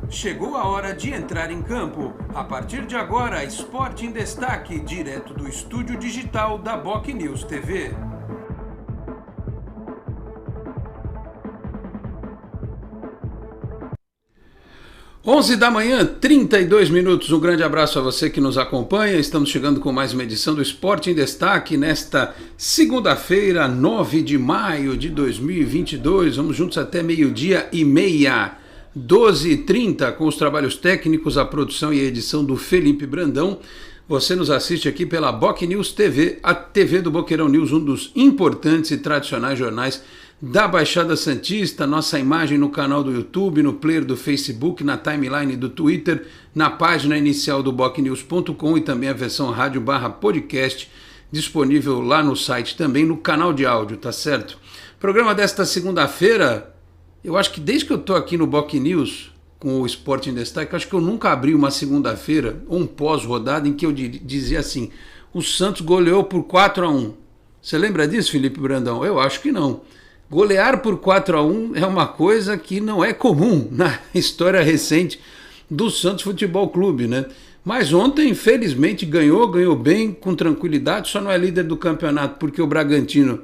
Chegou a hora de entrar em campo. A partir de agora, Esporte em Destaque, direto do estúdio digital da BocNews TV. Onze da manhã, 32 minutos. Um grande abraço a você que nos acompanha. Estamos chegando com mais uma edição do Esporte em Destaque nesta segunda-feira, 9 de maio de 2022. Vamos juntos até meio-dia e meia. 12h30 com os trabalhos técnicos, a produção e a edição do Felipe Brandão. Você nos assiste aqui pela BocNews TV, a TV do Boqueirão News, um dos importantes e tradicionais jornais da Baixada Santista. Nossa imagem no canal do YouTube, no player do Facebook, na timeline do Twitter, na página inicial do bocnews.com e também a versão rádio/podcast disponível lá no site também, no canal de áudio, tá certo? Programa desta segunda-feira. Eu acho que desde que eu estou aqui no BocNews, com o Esporte em Destaque, eu acho que eu nunca abri uma segunda-feira ou um pós-rodada em que eu dizia assim, o Santos goleou por 4-1. Você lembra disso, Felipe Brandão? Eu acho que não. Golear por 4-1 é uma coisa que não é comum na história recente do Santos Futebol Clube, né? Mas ontem, infelizmente, ganhou bem, com tranquilidade, só não é líder do campeonato porque o Bragantino,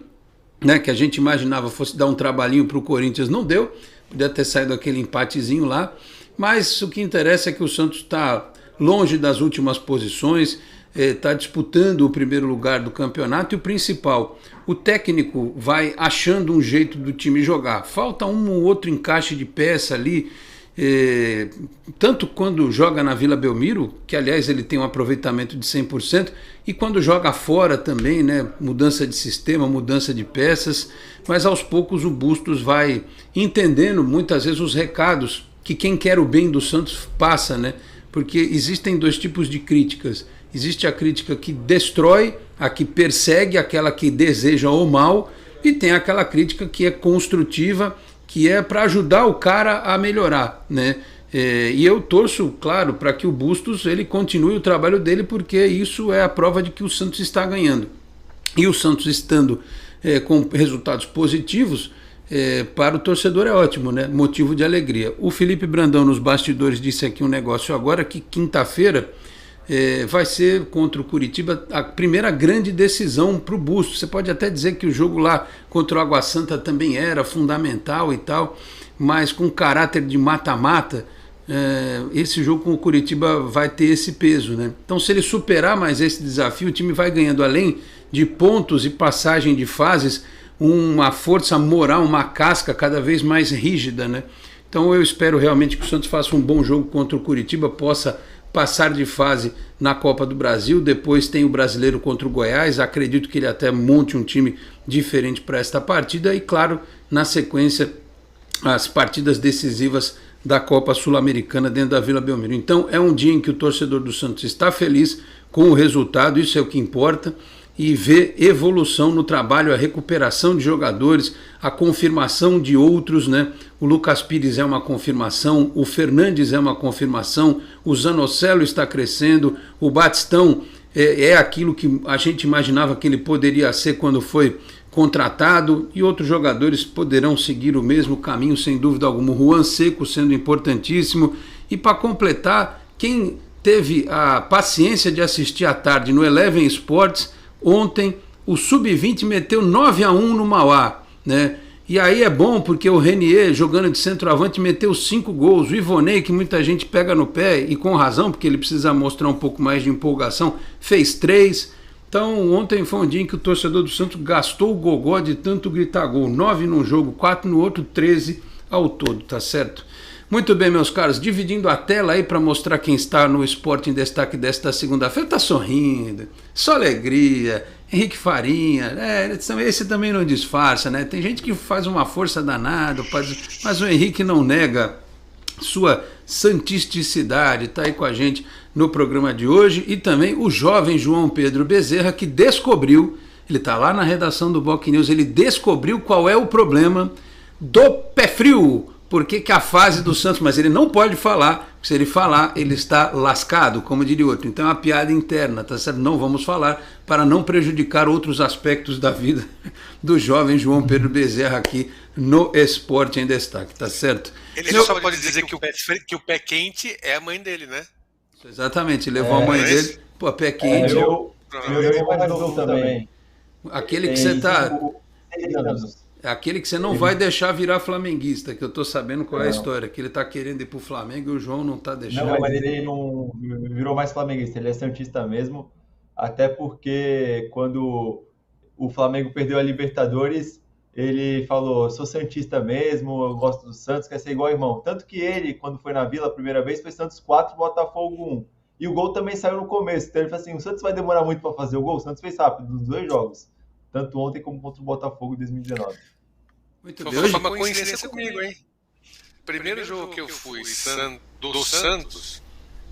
né, que a gente imaginava fosse dar um trabalhinho para o Corinthians, não deu, podia ter saído aquele empatezinho lá, mas o que interessa é que o Santos está longe das últimas posições, está disputando o primeiro lugar do campeonato e o principal, o técnico vai achando um jeito do time jogar, falta um ou outro encaixe de peça ali, tanto quando joga na Vila Belmiro, que aliás ele tem um aproveitamento de 100%, e quando joga fora também, né, mudança de sistema, mudança de peças, mas aos poucos o Bustos vai entendendo muitas vezes os recados que quem quer o bem do Santos passa, né, porque existem dois tipos de críticas, existe a crítica que destrói, a que persegue, aquela que deseja o mal, e tem aquela crítica que é construtiva, que é para ajudar o cara a melhorar, né? E eu torço, claro, para que o Bustos ele continue o trabalho dele, porque isso é a prova de que o Santos está ganhando. E o Santos estando com resultados positivos, para o torcedor é ótimo, né? Motivo de alegria. O Felipe Brandão nos bastidores disse aqui um negócio agora, que quinta-feira vai ser contra o Curitiba a primeira grande decisão para o Bustos. Você pode até dizer que o jogo lá contra o Água Santa também era fundamental e tal, mas com caráter de mata-mata, esse jogo com o Curitiba vai ter esse peso, né? Então, se ele superar mais esse desafio, o time vai ganhando, além de pontos e passagem de fases, uma força moral, uma casca cada vez mais rígida, né? Então eu espero realmente que o Santos faça um bom jogo contra o Curitiba, possa passar de fase na Copa do Brasil, depois tem o Brasileiro contra o Goiás, acredito que ele até monte um time diferente para esta partida e, claro, na sequência, as partidas decisivas da Copa Sul-Americana dentro da Vila Belmiro. Então é um dia em que o torcedor do Santos está feliz com o resultado, isso é o que importa, e vê evolução no trabalho, a recuperação de jogadores, a confirmação de outros, né? O Lucas Pires é uma confirmação, o Fernandes é uma confirmação, o Zanocelo está crescendo, o Batistão é aquilo que a gente imaginava que ele poderia ser quando foi contratado, e outros jogadores poderão seguir o mesmo caminho, sem dúvida alguma. O Juan Seco sendo importantíssimo, e para completar, quem teve a paciência de assistir à tarde no Eleven Sports, ontem o Sub-20 meteu 9-1 no Mauá, né? E aí é bom porque o Renier, jogando de centroavante, meteu 5 gols. O Ivonei, que muita gente pega no pé, e com razão, porque ele precisa mostrar um pouco mais de empolgação, fez 3. Então ontem foi um dia em que o torcedor do Santos gastou o gogó de tanto gritar gol. 9 num jogo, 4 no outro, 13 ao todo, tá certo? Muito bem, meus caros, dividindo a tela aí para mostrar quem está no Esporte em Destaque desta segunda-feira, tá sorrindo, só alegria, Henrique Farinha, esse também não disfarça, né? Tem gente que faz uma força danada, mas o Henrique não nega sua santisticidade, tá aí com a gente no programa de hoje, e também o jovem João Pedro Bezerra, que descobriu, ele tá lá na redação do BocNews, ele descobriu qual é o problema do pé frio, porque que a fase do Santos, mas ele não pode falar Se ele falar, ele está lascado, como diria outro. Então é uma piada interna, tá certo? Não vamos falar para não prejudicar outros aspectos da vida do jovem João Pedro Bezerra aqui no Esporte em Destaque, tá certo? Ele só pode dizer que o pé quente é a mãe dele, né? Exatamente, levou a mãe dele, pô, pé quente. Meu irmão mais novo também. Aquele que você tá. 6 anos. É aquele que você não vai deixar virar flamenguista, que eu tô sabendo qual é a história, que ele tá querendo ir pro Flamengo e o João não tá deixando. Não, mas ele não virou mais flamenguista, ele é santista mesmo, até porque quando o Flamengo perdeu a Libertadores, ele falou, sou santista mesmo, eu gosto do Santos, quer ser igual irmão. Tanto que ele, quando foi na Vila a primeira vez, foi Santos 4, Botafogo 1. E o gol também saiu no começo, então ele falou assim, o Santos vai demorar muito para fazer o gol? O Santos fez rápido, nos 2 jogos. Tanto ontem como contra o Botafogo em 2019. Muito Foi bem. uma coincidência comigo, hein? Primeiro jogo que eu fui do Santos,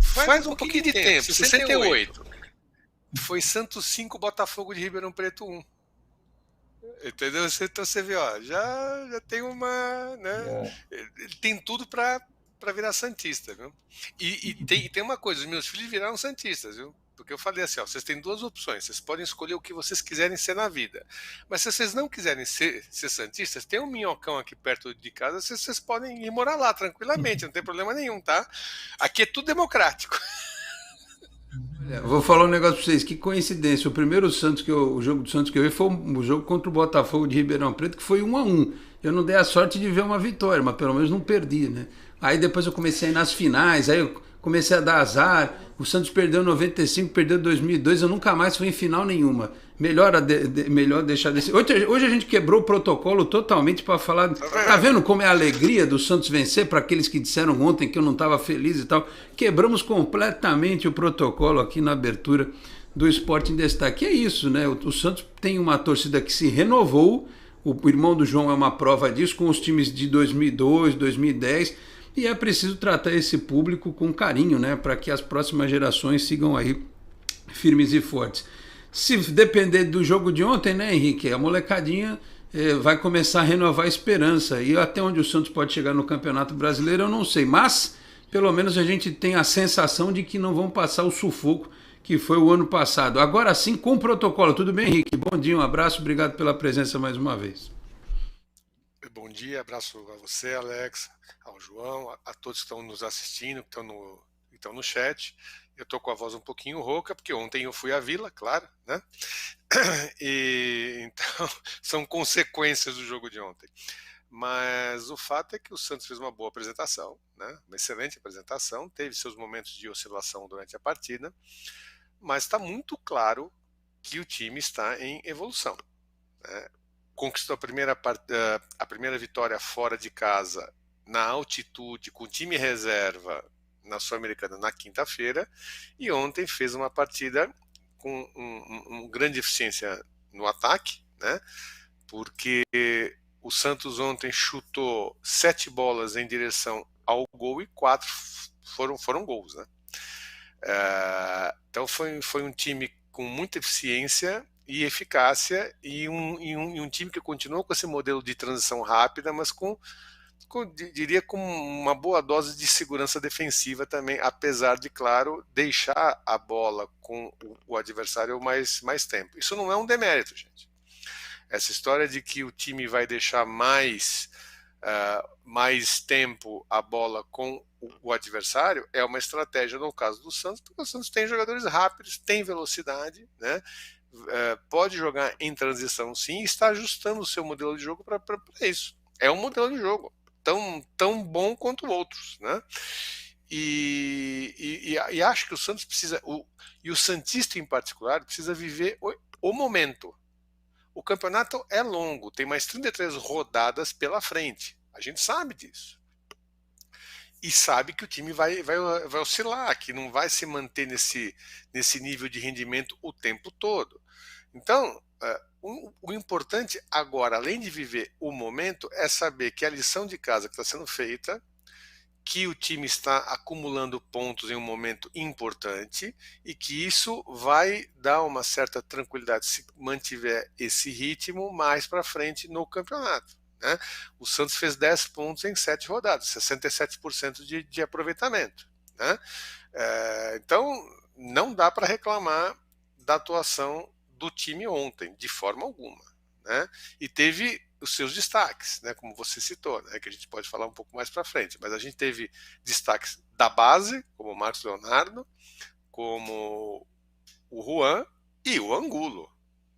faz um pouquinho de tempo, 68. Foi Santos 5, Botafogo de Ribeirão Preto 1. Entendeu? Então você vê, ó, já tem uma, né? Ele tem tudo para virar santista, viu? E tem uma coisa, os meus filhos viraram santistas, viu? Porque eu falei assim, ó, vocês têm 2 opções, vocês podem escolher o que vocês quiserem ser na vida. Mas se vocês não quiserem ser santistas, tem um minhocão aqui perto de casa, vocês podem ir morar lá tranquilamente, não tem problema nenhum, tá? Aqui é tudo democrático. Vou falar um negócio pra vocês, que coincidência. O primeiro o jogo do Santos que eu vi foi o jogo contra o Botafogo de Ribeirão Preto, que foi 1-1. Eu não dei a sorte de ver uma vitória, mas pelo menos não perdi, né? Aí depois eu comecei a ir nas finais, aí eu comecei a dar azar. O Santos perdeu em 95, perdeu em 2002, eu nunca mais fui em final nenhuma. Melhor deixar desse. Hoje a gente quebrou o protocolo totalmente para falar. Tá vendo como é a alegria do Santos vencer para aqueles que disseram ontem que eu não estava feliz e tal? Quebramos completamente o protocolo aqui na abertura do Esporte em Destaque. É isso, né? O Santos tem uma torcida que se renovou. O irmão do João é uma prova disso, com os times de 2002, 2010. E é preciso tratar esse público com carinho, né? Para que as próximas gerações sigam aí firmes e fortes. Se depender do jogo de ontem, né, Henrique? A molecadinha vai começar a renovar a esperança. E até onde o Santos pode chegar no Campeonato Brasileiro, eu não sei. Mas, pelo menos, a gente tem a sensação de que não vão passar o sufoco que foi o ano passado. Agora sim, com protocolo. Tudo bem, Henrique? Bom dia, um abraço. Obrigado pela presença mais uma vez. Bom dia, abraço a você, Alex, ao João, a todos que estão nos assistindo, que estão no chat. Eu estou com a voz um pouquinho rouca, porque ontem eu fui à Vila, claro, né? E então são consequências do jogo de ontem. Mas o fato é que o Santos fez uma boa apresentação, né? Uma excelente apresentação, teve seus momentos de oscilação durante a partida, mas está muito claro que o time está em evolução, né? Conquistou a primeira vitória fora de casa, na altitude, com time reserva, na Sul-Americana na quinta-feira, e ontem fez uma partida com uma grande eficiência no ataque, né? Porque o Santos ontem chutou 7 bolas em direção ao gol e 4 foram gols, né? Então foi um time com muita eficiência e eficácia, e um time que continuou com esse modelo de transição rápida, mas diria com uma boa dose de segurança defensiva também, apesar de, claro, deixar a bola com o adversário mais tempo. Isso não é um demérito, gente. Essa história de que o time vai deixar mais tempo a bola com o adversário é uma estratégia no caso do Santos, porque o Santos tem jogadores rápidos, tem velocidade, né? Pode jogar em transição sim, e está ajustando o seu modelo de jogo para isso. É um modelo de jogo tão bom quanto outros, né? E acho que o Santos precisa, e o Santista em particular, precisa viver o momento. O campeonato é longo, tem mais 33 rodadas pela frente. A gente sabe disso. E sabe que o time vai oscilar, que não vai se manter nesse nível de rendimento o tempo todo. Então, o importante agora, além de viver o momento, é saber que a lição de casa que está sendo feita, que o time está acumulando pontos em um momento importante e que isso vai dar uma certa tranquilidade se mantiver esse ritmo mais para frente no campeonato, né? O Santos fez 10 pontos em 7 rodadas, 67% de aproveitamento, né? Então, não dá para reclamar da atuação do time ontem, de forma alguma, né? E teve os seus destaques, né? Como você citou, né? Que a gente pode falar um pouco mais para frente, mas a gente teve destaques da base, como o Marcos Leonardo, como o Juan e o Angulo,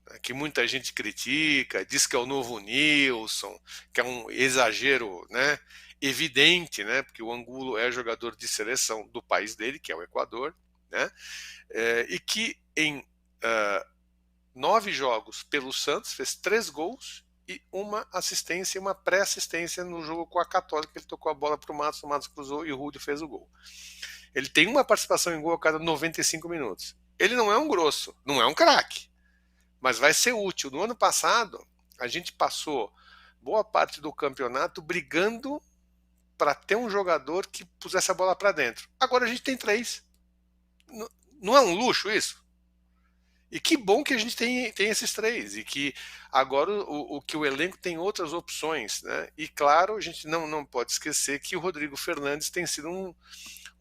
né? Que muita gente critica, diz que é o novo Nilson, que é um exagero, né? Evidente, né? Porque o Angulo é jogador de seleção do país dele, que é o Equador, né? E que em 9 jogos pelo Santos fez 3 gols e uma assistência e uma pré-assistência no jogo com a Católica. Ele tocou a bola para o Matos cruzou e o Rúdio fez o gol. Ele tem uma participação em gol a cada 95 minutos. Ele não é um grosso, não é um craque, mas vai ser útil. No ano passado, a gente passou boa parte do campeonato brigando para ter um jogador que pusesse a bola para dentro. Agora a gente tem 3. Não é um luxo isso? E que bom que a gente tem esses 3 e que agora que o elenco tem outras opções, né? E claro, a gente não pode esquecer que o Rodrigo Fernandes tem sido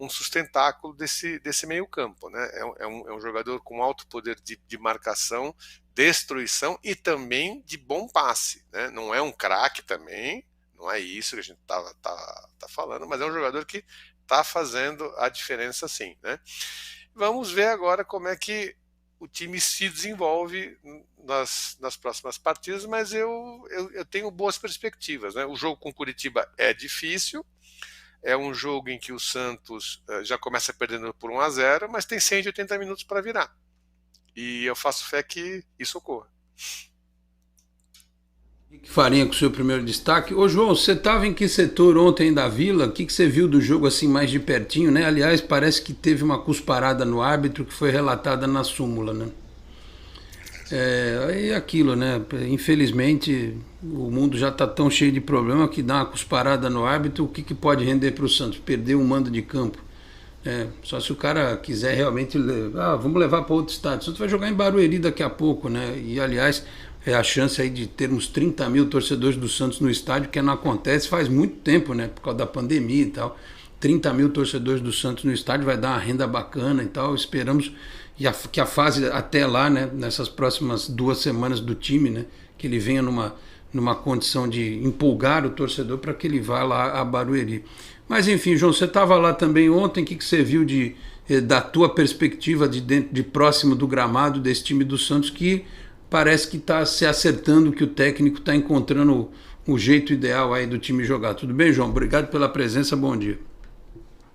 um sustentáculo desse meio campo, né? É um jogador com alto poder de marcação, destruição e também de bom passe, né? Não é um craque também, não é isso que a gente tá falando, mas é um jogador que está fazendo a diferença sim, né? Vamos ver agora como é que o time se desenvolve nas próximas partidas, mas eu tenho boas perspectivas, né? O jogo com Curitiba é difícil, é um jogo em que o Santos já começa perdendo por 1-0, mas tem 180 minutos para virar. E eu faço fé que isso ocorra. Que Farinha com o seu primeiro destaque. Ô João, você estava em que setor ontem da Vila? O que você viu do jogo assim mais de pertinho, né? Aliás, parece que teve uma cusparada no árbitro que foi relatada na súmula, né? É aquilo, né? Infelizmente, o mundo já está tão cheio de problema que dá uma cusparada no árbitro, o que pode render para o Santos? Perder um mando de campo. Só se o cara quiser realmente... vamos levar para outro estádio. O Santos vai jogar em Barueri daqui a pouco, né? E, aliás, é a chance aí de termos 30 mil torcedores do Santos no estádio, que não acontece faz muito tempo, né? Por causa da pandemia e tal. 30 mil torcedores do Santos no estádio vai dar uma renda bacana e tal. Esperamos que a fase até lá, né? Nessas próximas 2 semanas do time, né? Que ele venha numa condição de empolgar o torcedor para que ele vá lá a Barueri. Mas enfim, João, você estava lá também ontem, o que você viu da tua perspectiva de próximo do gramado desse time do Santos, que parece que está se acertando, que o técnico está encontrando o jeito ideal aí do time jogar. Tudo bem, João? Obrigado pela presença, bom dia.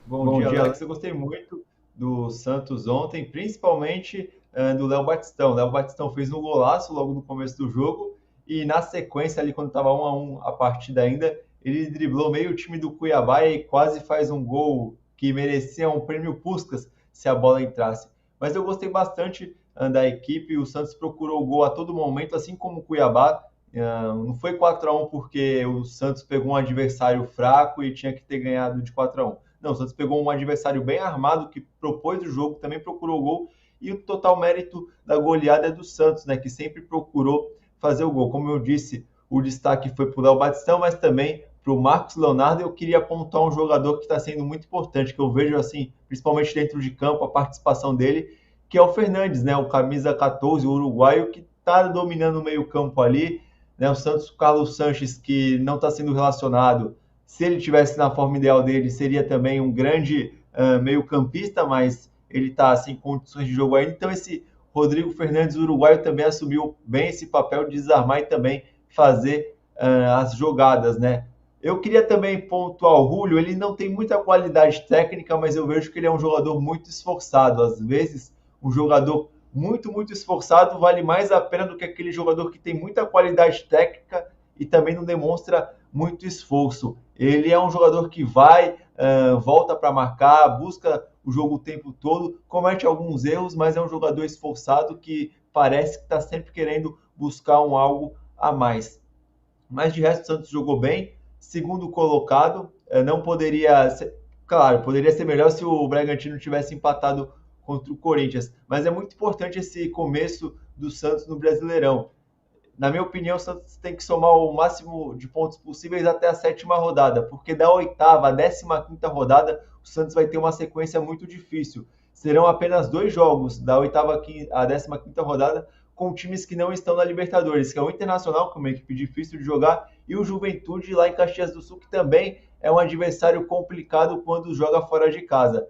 Bom dia, Alex. Eu gostei muito do Santos ontem, principalmente do Léo Batistão. Léo Batistão fez um golaço logo no começo do jogo e na sequência ali, quando estava 1-1 a partida ainda, ele driblou meio o time do Cuiabá e quase faz um gol que merecia um prêmio Puskás se a bola entrasse. Mas eu gostei bastante da equipe, o Santos procurou o gol a todo momento, assim como o Cuiabá. Não foi 4-1 porque o Santos pegou um adversário fraco e tinha que ter ganhado de 4-1. Não, o Santos pegou um adversário bem armado que propôs o jogo, também procurou o gol, e o total mérito da goleada é do Santos, né, que sempre procurou fazer o gol. Como eu disse, o destaque foi para o Léo Batistão, mas também para o Marcos Leonardo. Eu queria apontar um jogador que está sendo muito importante, que eu vejo, assim, principalmente dentro de campo, a participação dele, que é o Fernandes, né, o camisa 14, o uruguaio, que está dominando o meio campo ali, né, o Santos, o Carlos Sanches, que não está sendo relacionado. Se ele tivesse na forma ideal dele, seria também um grande meio-campista, mas ele está sem condições de jogo ainda. Então, esse Rodrigo Fernandes, uruguaio, também assumiu bem esse papel de desarmar e também fazer as jogadas, né? Eu queria também pontuar o Julio. Ele não tem muita qualidade técnica, mas eu vejo que ele é um jogador muito esforçado. Às vezes, um jogador muito, muito esforçado vale mais a pena do que aquele jogador que tem muita qualidade técnica e também não demonstra muito esforço. Ele é um jogador que vai, volta para marcar, busca o jogo o tempo todo, comete alguns erros, mas é um jogador esforçado que parece que está sempre querendo buscar algo a mais. Mas de resto, o Santos jogou bem, segundo colocado, não poderia ser, claro, poderia ser melhor se o Bragantino tivesse empatado contra o Corinthians, mas é muito importante esse começo do Santos no Brasileirão. Na minha opinião, o Santos tem que somar o máximo de pontos possíveis até a 7ª rodada, porque da 8ª à 15ª rodada, o Santos vai ter uma sequência muito difícil. Serão apenas 2 jogos da oitava à 15ª rodada com times que não estão na Libertadores, que é o Internacional, que é uma equipe difícil de jogar, e o Juventude lá em Caxias do Sul, que também é um adversário complicado quando joga fora de casa.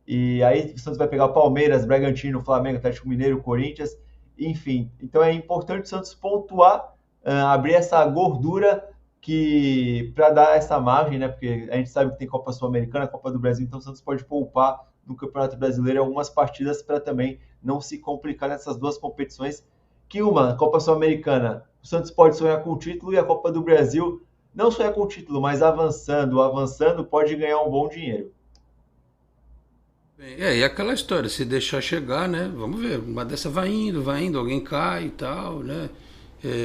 E aí o Santos vai pegar Palmeiras, Bragantino, Flamengo, Atlético Mineiro, Corinthians, enfim. Então é importante o Santos pontuar, abrir essa gordura que para dar essa margem, né? Porque a gente sabe que tem Copa Sul-Americana, Copa do Brasil, então o Santos pode poupar no Campeonato Brasileiro algumas partidas para também não se complicar nessas duas competições. Que uma, Copa Sul-Americana, o Santos pode sonhar com o título e a Copa do Brasil não sonhar com o título, mas avançando, pode ganhar um bom dinheiro. E aquela história, se deixar chegar, né? Vamos ver, uma dessa vai indo, alguém cai e tal, né?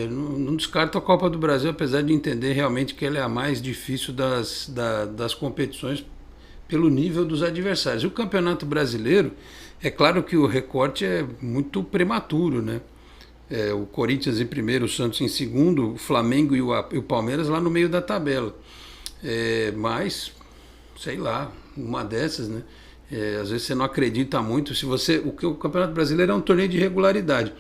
Não descarto a Copa do Brasil, apesar de entender realmente que ela é a mais difícil das competições pelo nível dos adversários. E o Campeonato Brasileiro, é claro que o recorte é muito prematuro, né? O Corinthians em primeiro, o Santos em segundo, o Flamengo e o Palmeiras lá no meio da tabela. Mas, sei lá, uma dessas, né? Às vezes você não acredita muito. O Campeonato Brasileiro é um torneio de regularidade.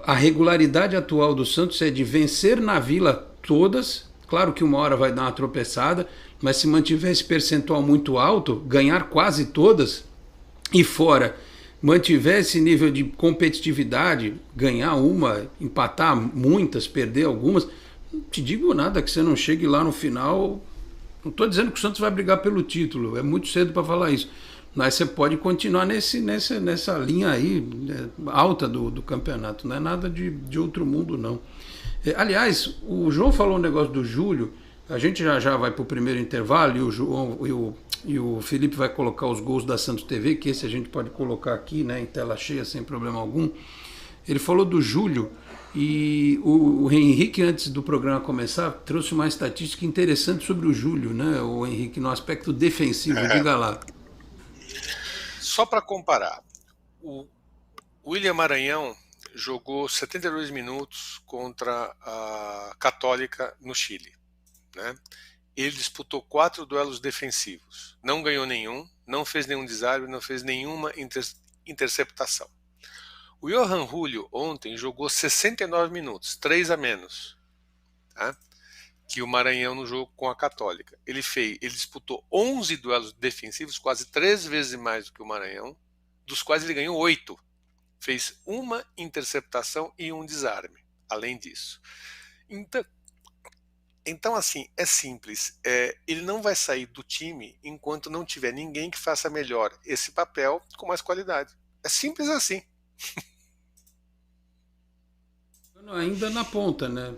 A regularidade atual do Santos é de vencer na Vila todas. Claro que uma hora vai dar uma tropeçada, mas se mantiver esse percentual muito alto, ganhar quase todas e fora mantiver esse nível de competitividade, ganhar uma, empatar muitas, perder algumas, não te digo nada que você não chegue lá no final. Não estou dizendo que o Santos vai brigar pelo título, é muito cedo para falar isso. Mas você pode continuar nessa linha aí, né, alta do campeonato. Não é nada de outro mundo, não. Aliás, o João falou um negócio do Júlio. A gente já vai para o primeiro intervalo e o João e o Felipe vai colocar os gols da Santos TV, que esse a gente pode colocar aqui, né, em tela cheia sem problema algum. Ele falou do Júlio e o Henrique, antes do programa começar, trouxe uma estatística interessante sobre o Júlio, né, o Henrique, no aspecto defensivo. Diga lá. Só para comparar, o William Maranhão jogou 72 minutos contra a Católica no Chile, né? Ele disputou 4 duelos defensivos, não ganhou nenhum, não fez nenhum desarme, não fez nenhuma interceptação. O Johan Julio ontem jogou 69 minutos, 3 a menos, tá? Que o Maranhão no jogo com a Católica. Ele disputou 11 duelos defensivos, quase 3 vezes mais do que o Maranhão, dos quais ele ganhou 8. Fez uma interceptação e um desarme, além disso. Então assim, é simples. Ele não vai sair do time enquanto não tiver ninguém que faça melhor esse papel com mais qualidade. É simples assim. Ainda na ponta, né?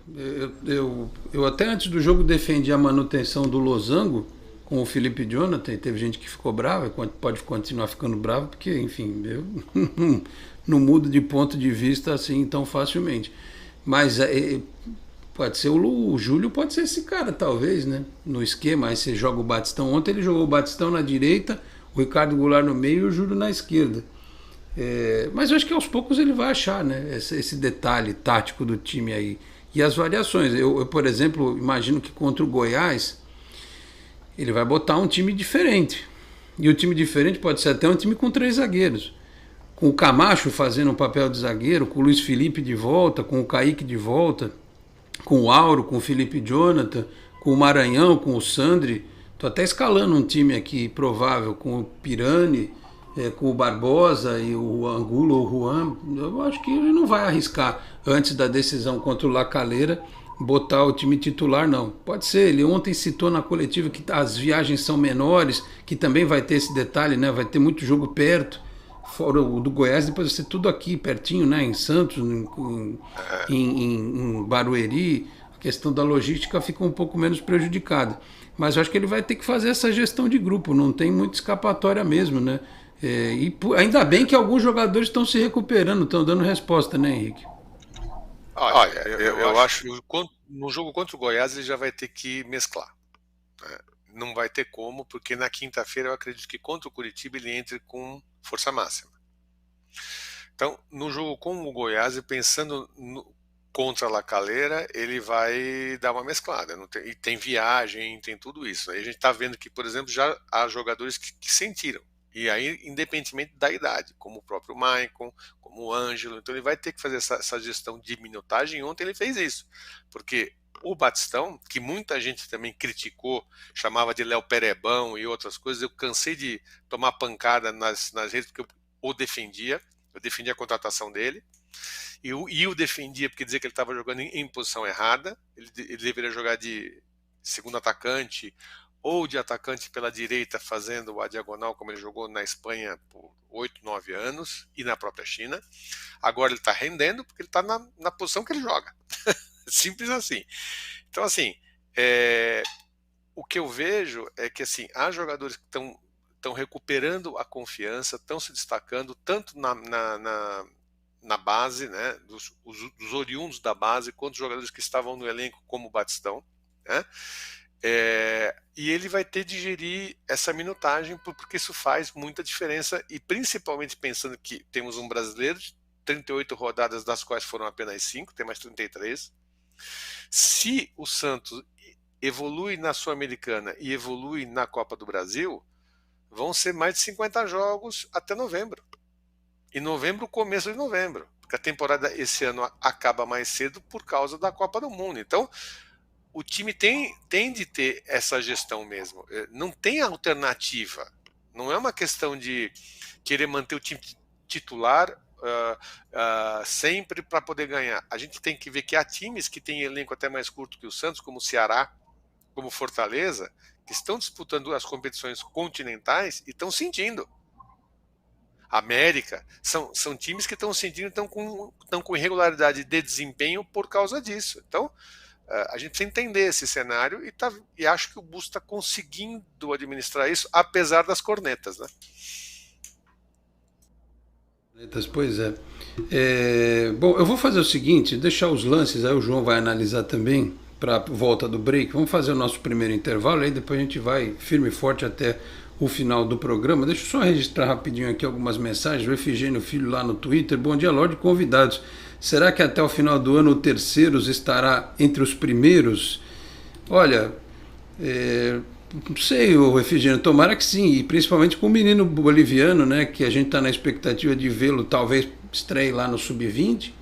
Eu até antes do jogo defendi a manutenção do Losango com o Felipe Jonathan, e teve gente que ficou brava, pode continuar ficando bravo, porque, enfim, eu não mudo de ponto de vista assim tão facilmente. Mas pode ser o Júlio, pode ser esse cara, talvez, né? No esquema, aí você joga o Batistão. Ontem ele jogou o Batistão na direita, o Ricardo Goulart no meio e o Júlio na esquerda. Mas eu acho que aos poucos ele vai achar, né, esse detalhe tático do time aí. E as variações. Eu, por exemplo, imagino que contra o Goiás ele vai botar um time diferente. E o time diferente pode ser até um time com 3 zagueiros. Com o Camacho fazendo um papel de zagueiro, com o Luiz Felipe de volta, com o Kaique de volta, com o Auro, com o Felipe Jonathan, com o Maranhão, com o Sandri. Estou até escalando um time aqui provável, com o Pirani, com o Barbosa e o Angulo ou o Juan. Eu acho que ele não vai arriscar, antes da decisão contra o Lacaleira, botar o time titular, não. Pode ser, ele ontem citou na coletiva que as viagens são menores, que também vai ter esse detalhe, né? Vai ter muito jogo perto, fora o do Goiás, depois vai ser tudo aqui, pertinho, né? Em Santos, em Barueri, a questão da logística fica um pouco menos prejudicada. Mas eu acho que ele vai ter que fazer essa gestão de grupo, não tem muita escapatória mesmo, né? E ainda bem que alguns jogadores estão se recuperando, estão dando resposta, né, Henrique? Olha, eu acho que no jogo contra o Goiás ele já vai ter que mesclar, né? Não vai ter como, porque na quinta-feira eu acredito que contra o Curitiba ele entre com força máxima. Então, no jogo com o Goiás, pensando contra a La Calera, ele vai dar uma mesclada. E tem viagem, tem tudo isso. Aí a gente está vendo que, por exemplo, já há jogadores que sentiram. E aí, independentemente da idade, como o próprio Maicon, como o Ângelo, então ele vai ter que fazer essa gestão de minutagem. Ontem ele fez isso, porque o Batistão, que muita gente também criticou, chamava de Léo Perebão e outras coisas, eu cansei de tomar pancada nas redes porque eu o defendia, eu defendia a contratação dele, e o defendia porque dizia que ele estava jogando em posição errada, ele deveria jogar de segundo atacante ou de atacante pela direita, fazendo a diagonal como ele jogou na Espanha por 8, 9 anos e na própria China. Agora ele está rendendo porque ele está na posição que ele joga. Simples assim. Então, assim, o que eu vejo é que assim, há jogadores que estão recuperando a confiança, estão se destacando tanto na base, né, dos oriundos da base, quanto os jogadores que estavam no elenco, como o Batistão, né? E ele vai ter de digerir essa minutagem, porque isso faz muita diferença, e principalmente pensando que temos um brasileiro de 38 rodadas, das quais foram apenas 5, tem mais 33. Se o Santos evolui na Sul-Americana e evolui na Copa do Brasil, vão ser mais de 50 jogos até novembro. E novembro, começo de novembro, porque a temporada esse ano acaba mais cedo por causa da Copa do Mundo. Então, o time tem de ter essa gestão mesmo. Não tem alternativa. Não é uma questão de querer manter o time titular sempre para poder ganhar. A gente tem que ver que há times que têm elenco até mais curto que o Santos, como o Ceará, como Fortaleza, que estão disputando as competições continentais e estão sentindo. América, são times que estão sentindo, estão com irregularidade de desempenho por causa disso. Então, a gente precisa entender esse cenário e acho que o Bustos está conseguindo administrar isso, apesar das cornetas, né? Pois é. Bom, eu vou fazer o seguinte, deixar os lances, aí o João vai analisar também, para a volta do break. Vamos fazer o nosso primeiro intervalo, aí depois a gente vai firme e forte até o final do programa. Deixa eu só registrar rapidinho aqui algumas mensagens. O Efigênio Filho lá no Twitter: bom dia, Lorde, convidados. Será que até o final do ano o Terceiros estará entre os primeiros? Olha, não sei, o Efigênio, tomara que sim, e principalmente com o menino boliviano, né, que a gente está na expectativa de vê-lo, talvez estreie lá no Sub-20,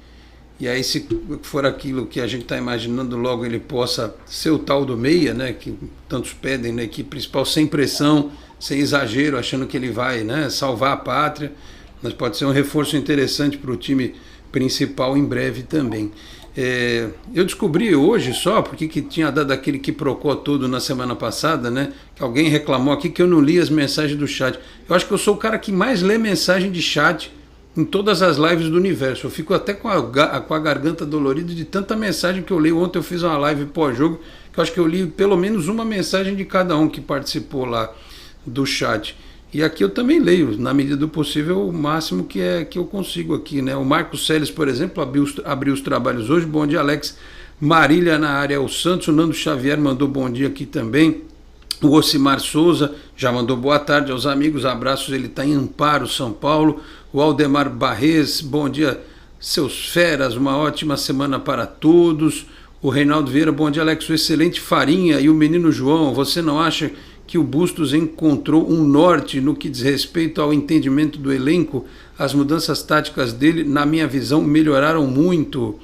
e aí se for aquilo que a gente está imaginando, logo ele possa ser o tal do meia, né, que tantos pedem na equipe principal, sem pressão, sem exagero, achando que ele vai, né, salvar a pátria, mas pode ser um reforço interessante para o time principal em breve também. Eu descobri hoje só, porque que tinha dado aquele quiprocó todo na semana passada, né? Que alguém reclamou aqui que eu não li as mensagens do chat. Eu acho que eu sou o cara que mais lê mensagem de chat em todas as lives do universo. Eu fico até com a garganta dolorida de tanta mensagem que eu leio. Ontem eu fiz uma live pós-jogo, que eu acho que eu li pelo menos uma mensagem de cada um que participou lá do chat. E aqui eu também leio, na medida do possível, o máximo que eu consigo aqui, né? O Marcos Seles, por exemplo, abriu os trabalhos hoje. Bom dia, Alex. Marília na área, o Santos. O Nando Xavier mandou bom dia aqui também. O Ocimar Souza já mandou boa tarde aos amigos. Abraços, ele está em Amparo, São Paulo. O Aldemar Barres, bom dia, seus feras. Uma ótima semana para todos. O Reinaldo Vieira, bom dia, Alex. O excelente Farinha e o menino João, você não acha que o Bustos encontrou um norte no que diz respeito ao entendimento do elenco? As mudanças táticas dele, na minha visão, melhoraram muito.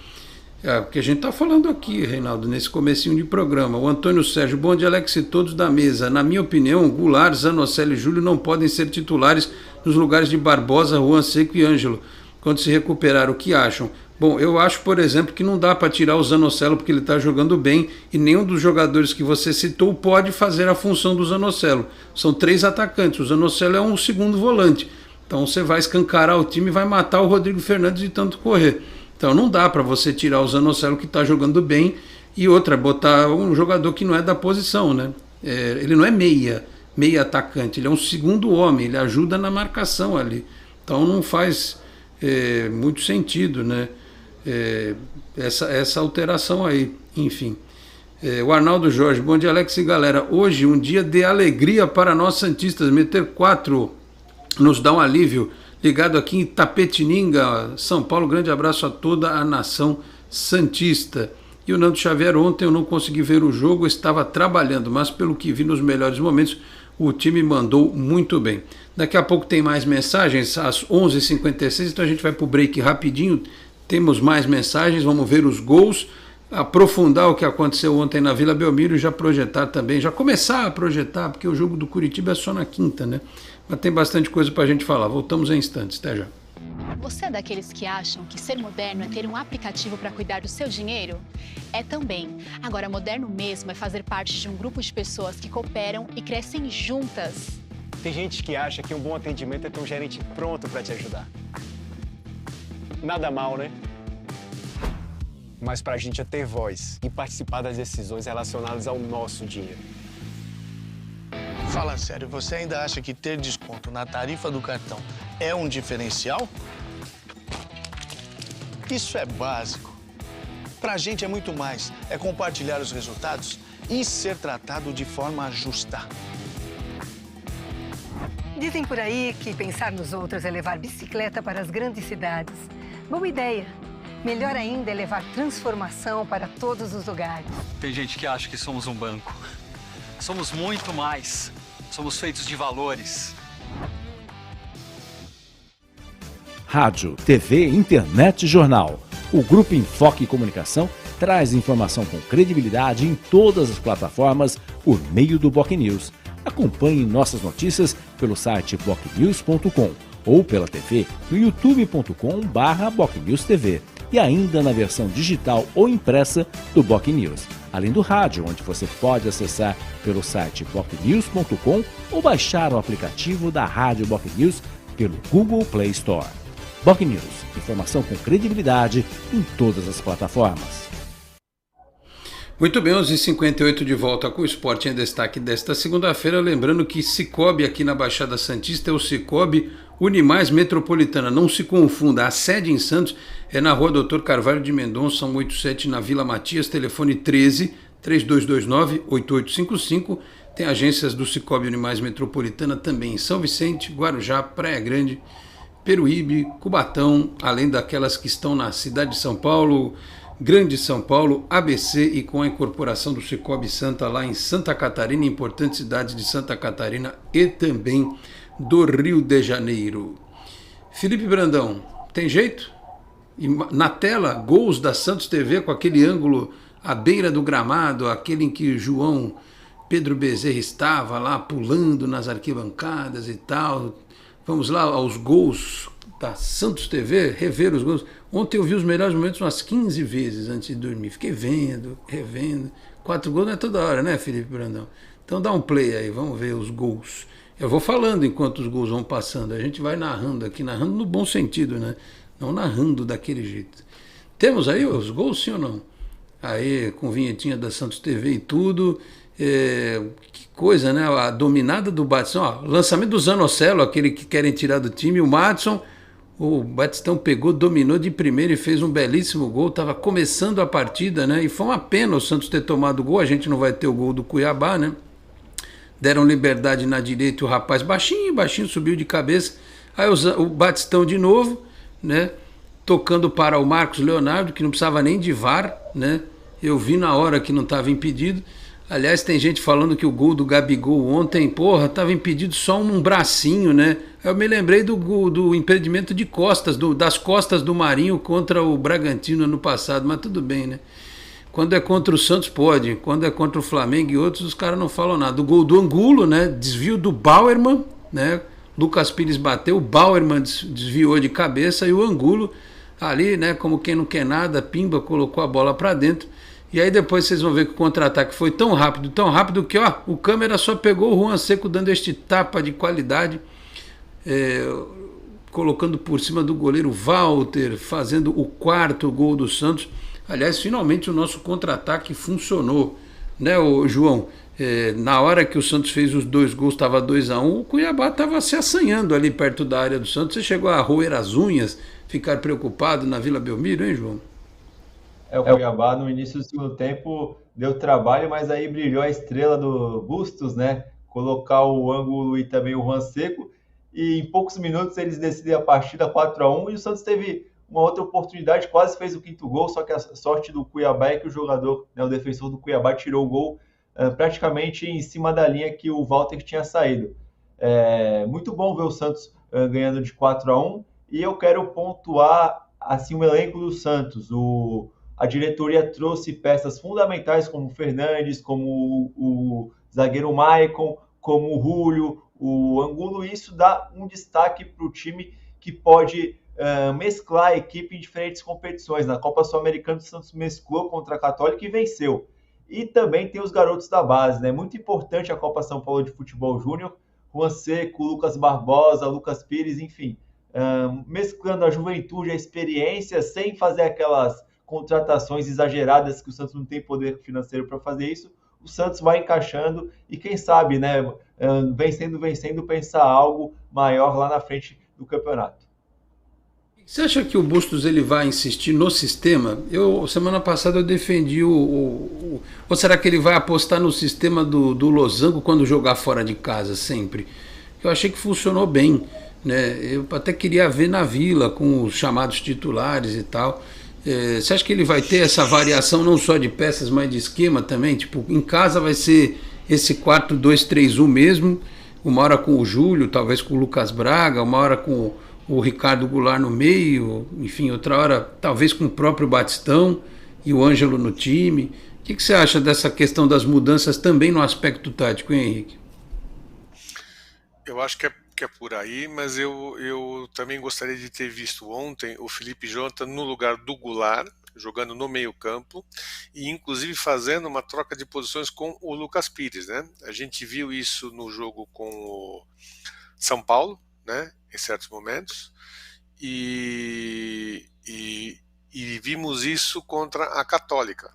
O que a gente está falando aqui, Reinaldo, nesse comecinho de programa. O Antônio Sérgio, bom dia, Alex, e todos da mesa. Na minha opinião, Goulart, Zanocelo e Júlio não podem ser titulares nos lugares de Barbosa, Juan Seco e Ângelo, quando se recuperar. O que acham? Bom, eu acho, por exemplo, que não dá para tirar o Zanocelo porque ele está jogando bem, e nenhum dos jogadores que você citou pode fazer a função do Zanocelo. São 3 atacantes, o Zanocelo é um segundo volante. Então você vai escancarar o time e vai matar o Rodrigo Fernandes de tanto correr. Então não dá para você tirar o Zanocelo que está jogando bem, e outra, botar um jogador que não é da posição, né? Ele não é meia atacante, ele é um segundo homem, ele ajuda na marcação ali. Então não faz muito sentido, né? Essa alteração aí, enfim. O Arnaldo Jorge, bom dia, Alex e galera. Hoje um dia de alegria para nós santistas, meter 4 nos dá um alívio. Ligado aqui em Tapetininga, São Paulo, grande abraço a toda a nação santista. E o Nando Xavier, ontem eu não consegui ver o jogo, estava trabalhando, mas pelo que vi nos melhores momentos, o time mandou muito bem. Daqui a pouco tem mais mensagens, às 11h56, então a gente vai para o break rapidinho, temos mais mensagens, vamos ver os gols, aprofundar o que aconteceu ontem na Vila Belmiro e já projetar também, já começar a projetar, porque o jogo do Curitiba é só na quinta, né? Mas tem bastante coisa para a gente falar. Voltamos em instantes, até já. Você é daqueles que acham que ser moderno é ter um aplicativo para cuidar do seu dinheiro? É também. Agora, moderno mesmo é fazer parte de um grupo de pessoas que cooperam e crescem juntas. Tem gente que acha que um bom atendimento é ter um gerente pronto para te ajudar. Nada mal, né? Mas pra gente é ter voz e participar das decisões relacionadas ao nosso dinheiro. Fala sério, você ainda acha que ter desconto na tarifa do cartão é um diferencial? Isso é básico. Pra gente é muito mais. É compartilhar os resultados e ser tratado de forma justa. Dizem por aí que pensar nos outros é levar bicicleta para as grandes cidades. Boa ideia. Melhor ainda é levar transformação para todos os lugares. Tem gente que acha que somos um banco. Somos muito mais. Somos feitos de valores. Rádio, TV, internet e jornal. O Grupo Enfoque Comunicação traz informação com credibilidade em todas as plataformas por meio do BocNews. Acompanhe nossas notícias pelo site bocnews.com ou pela TV no youtube.com/BocNewsTV e ainda na versão digital ou impressa do BocNews. Além do rádio, onde você pode acessar pelo site bocnews.com ou baixar o aplicativo da Rádio BocNews pelo Google Play Store. BocNews, informação com credibilidade em todas as plataformas. Muito bem, 11h58 de volta com o Esporte em Destaque desta segunda-feira. Lembrando que Cicobi aqui na Baixada Santista é o Cicobi Unimais Metropolitana. Não se confunda, a sede em Santos é na rua Doutor Carvalho de Mendonça, 187, na Vila Matias, telefone 13-3229-8855. Tem agências do Cicobi Unimais Metropolitana também em São Vicente, Guarujá, Praia Grande, Peruíbe, Cubatão, além daquelas que estão na cidade de São Paulo, Grande São Paulo, ABC e com a incorporação do Cicobi Santa lá em Santa Catarina, importante cidade de Santa Catarina e também do Rio de Janeiro. Felipe Brandão, tem jeito? E na tela, gols da Santos TV com aquele ângulo à beira do gramado, aquele em que João Pedro Bezerra estava lá pulando nas arquibancadas e tal. Vamos lá aos gols da Santos TV, rever os gols. Ontem eu vi os melhores momentos umas 15 vezes antes de dormir. Fiquei vendo, revendo. 4 gols não é toda hora, né, Felipe Brandão? Então dá um play aí, vamos ver os gols. Eu vou falando enquanto os gols vão passando. A gente vai narrando aqui, narrando no bom sentido, né? Não narrando daquele jeito. Temos aí os gols, sim ou não? Aí, com vinhetinha da Santos TV e tudo. Que coisa, né? A dominada do Batistão. Ó, lançamento do Zanocelo, aquele que querem tirar do time. O Madison, o Batistão pegou, dominou de primeira e fez um belíssimo gol. Estava começando a partida, né? E foi uma pena o Santos ter tomado o gol. A gente não vai ter o gol do Cuiabá, né? Deram liberdade na direita e o rapaz baixinho subiu de cabeça. Aí o Batistão de novo, né? Tocando para o Marcos Leonardo, que não precisava nem de VAR, né? Eu vi na hora que não estava impedido. Aliás, tem gente falando que o gol do Gabigol ontem, porra, estava impedido só um bracinho, né? Eu me lembrei do impedimento de costas, das costas do Marinho contra o Bragantino ano passado, mas tudo bem, né? Quando é contra o Santos pode, quando é contra o Flamengo e outros, os caras não falam nada. O gol do Angulo, né? Desvio do Bauerman, né? Lucas Pires bateu, o Bauerman desviou de cabeça e o Angulo ali, né? Como quem não quer nada, pimba, colocou a bola para dentro. E aí depois vocês vão ver que o contra-ataque foi tão rápido que, ó, o câmera só pegou o Juan Seco dando este tapa de qualidade, colocando por cima do goleiro Walter, fazendo o 4º gol do Santos. Aliás, finalmente o nosso contra-ataque funcionou, né, João? Na hora que o Santos fez os 2 gols, estava 2-1, o Cuiabá estava se assanhando ali perto da área do Santos. Você chegou a roer as unhas, ficar preocupado na Vila Belmiro, hein, João? O Cuiabá no início do segundo tempo deu trabalho, mas aí brilhou a estrela do Bustos, né? Colocar o Ângulo e também o Juan Seco. E em poucos minutos eles decidem a partida 4-1 e o Santos teve uma outra oportunidade, quase fez o 5º gol, só que a sorte do Cuiabá é que o jogador, né, o defensor do Cuiabá, tirou o gol praticamente em cima da linha que o Walter tinha saído. Muito bom ver o Santos ganhando de 4-1, e eu quero pontuar assim, o elenco do Santos. A diretoria trouxe peças fundamentais como o Fernandes, como o zagueiro Maicon, como o Julio, o Angulo, e isso dá um destaque para o time que pode mesclar a equipe em diferentes competições. Na Copa Sul-Americana, o Santos mesclou contra a Católica e venceu. E também tem os garotos da base, né? Muito importante a Copa São Paulo de Futebol Júnior, Juan Seco, Lucas Barbosa, Lucas Pires, enfim, mesclando a juventude, a experiência, sem fazer aquelas contratações exageradas que o Santos não tem poder financeiro para fazer isso. O Santos vai encaixando e quem sabe, né, vencendo, pensar algo maior lá na frente do campeonato. Você acha que o Bustos ele vai insistir no sistema? Semana passada eu defendi ou será que ele vai apostar no sistema do Losango quando jogar fora de casa sempre? Eu achei que funcionou bem, né? Eu até queria ver na Vila com os chamados titulares e tal. Você acha que ele vai ter essa variação não só de peças, mas de esquema também? Tipo, em casa vai ser esse 4-2-3-1 mesmo, uma hora com o Júlio, talvez com o Lucas Braga, uma hora com o Ricardo Goulart no meio, enfim, outra hora talvez com o próprio Batistão e o Ângelo no time. O que você acha dessa questão das mudanças também no aspecto tático, hein, Henrique? Eu acho que é por aí, mas eu também gostaria de ter visto ontem o Felipe Jonathan no lugar do Goulart, jogando no meio campo, e inclusive fazendo uma troca de posições com o Lucas Pires, né? A gente viu isso no jogo com o São Paulo, né, em certos momentos, e vimos isso contra a Católica,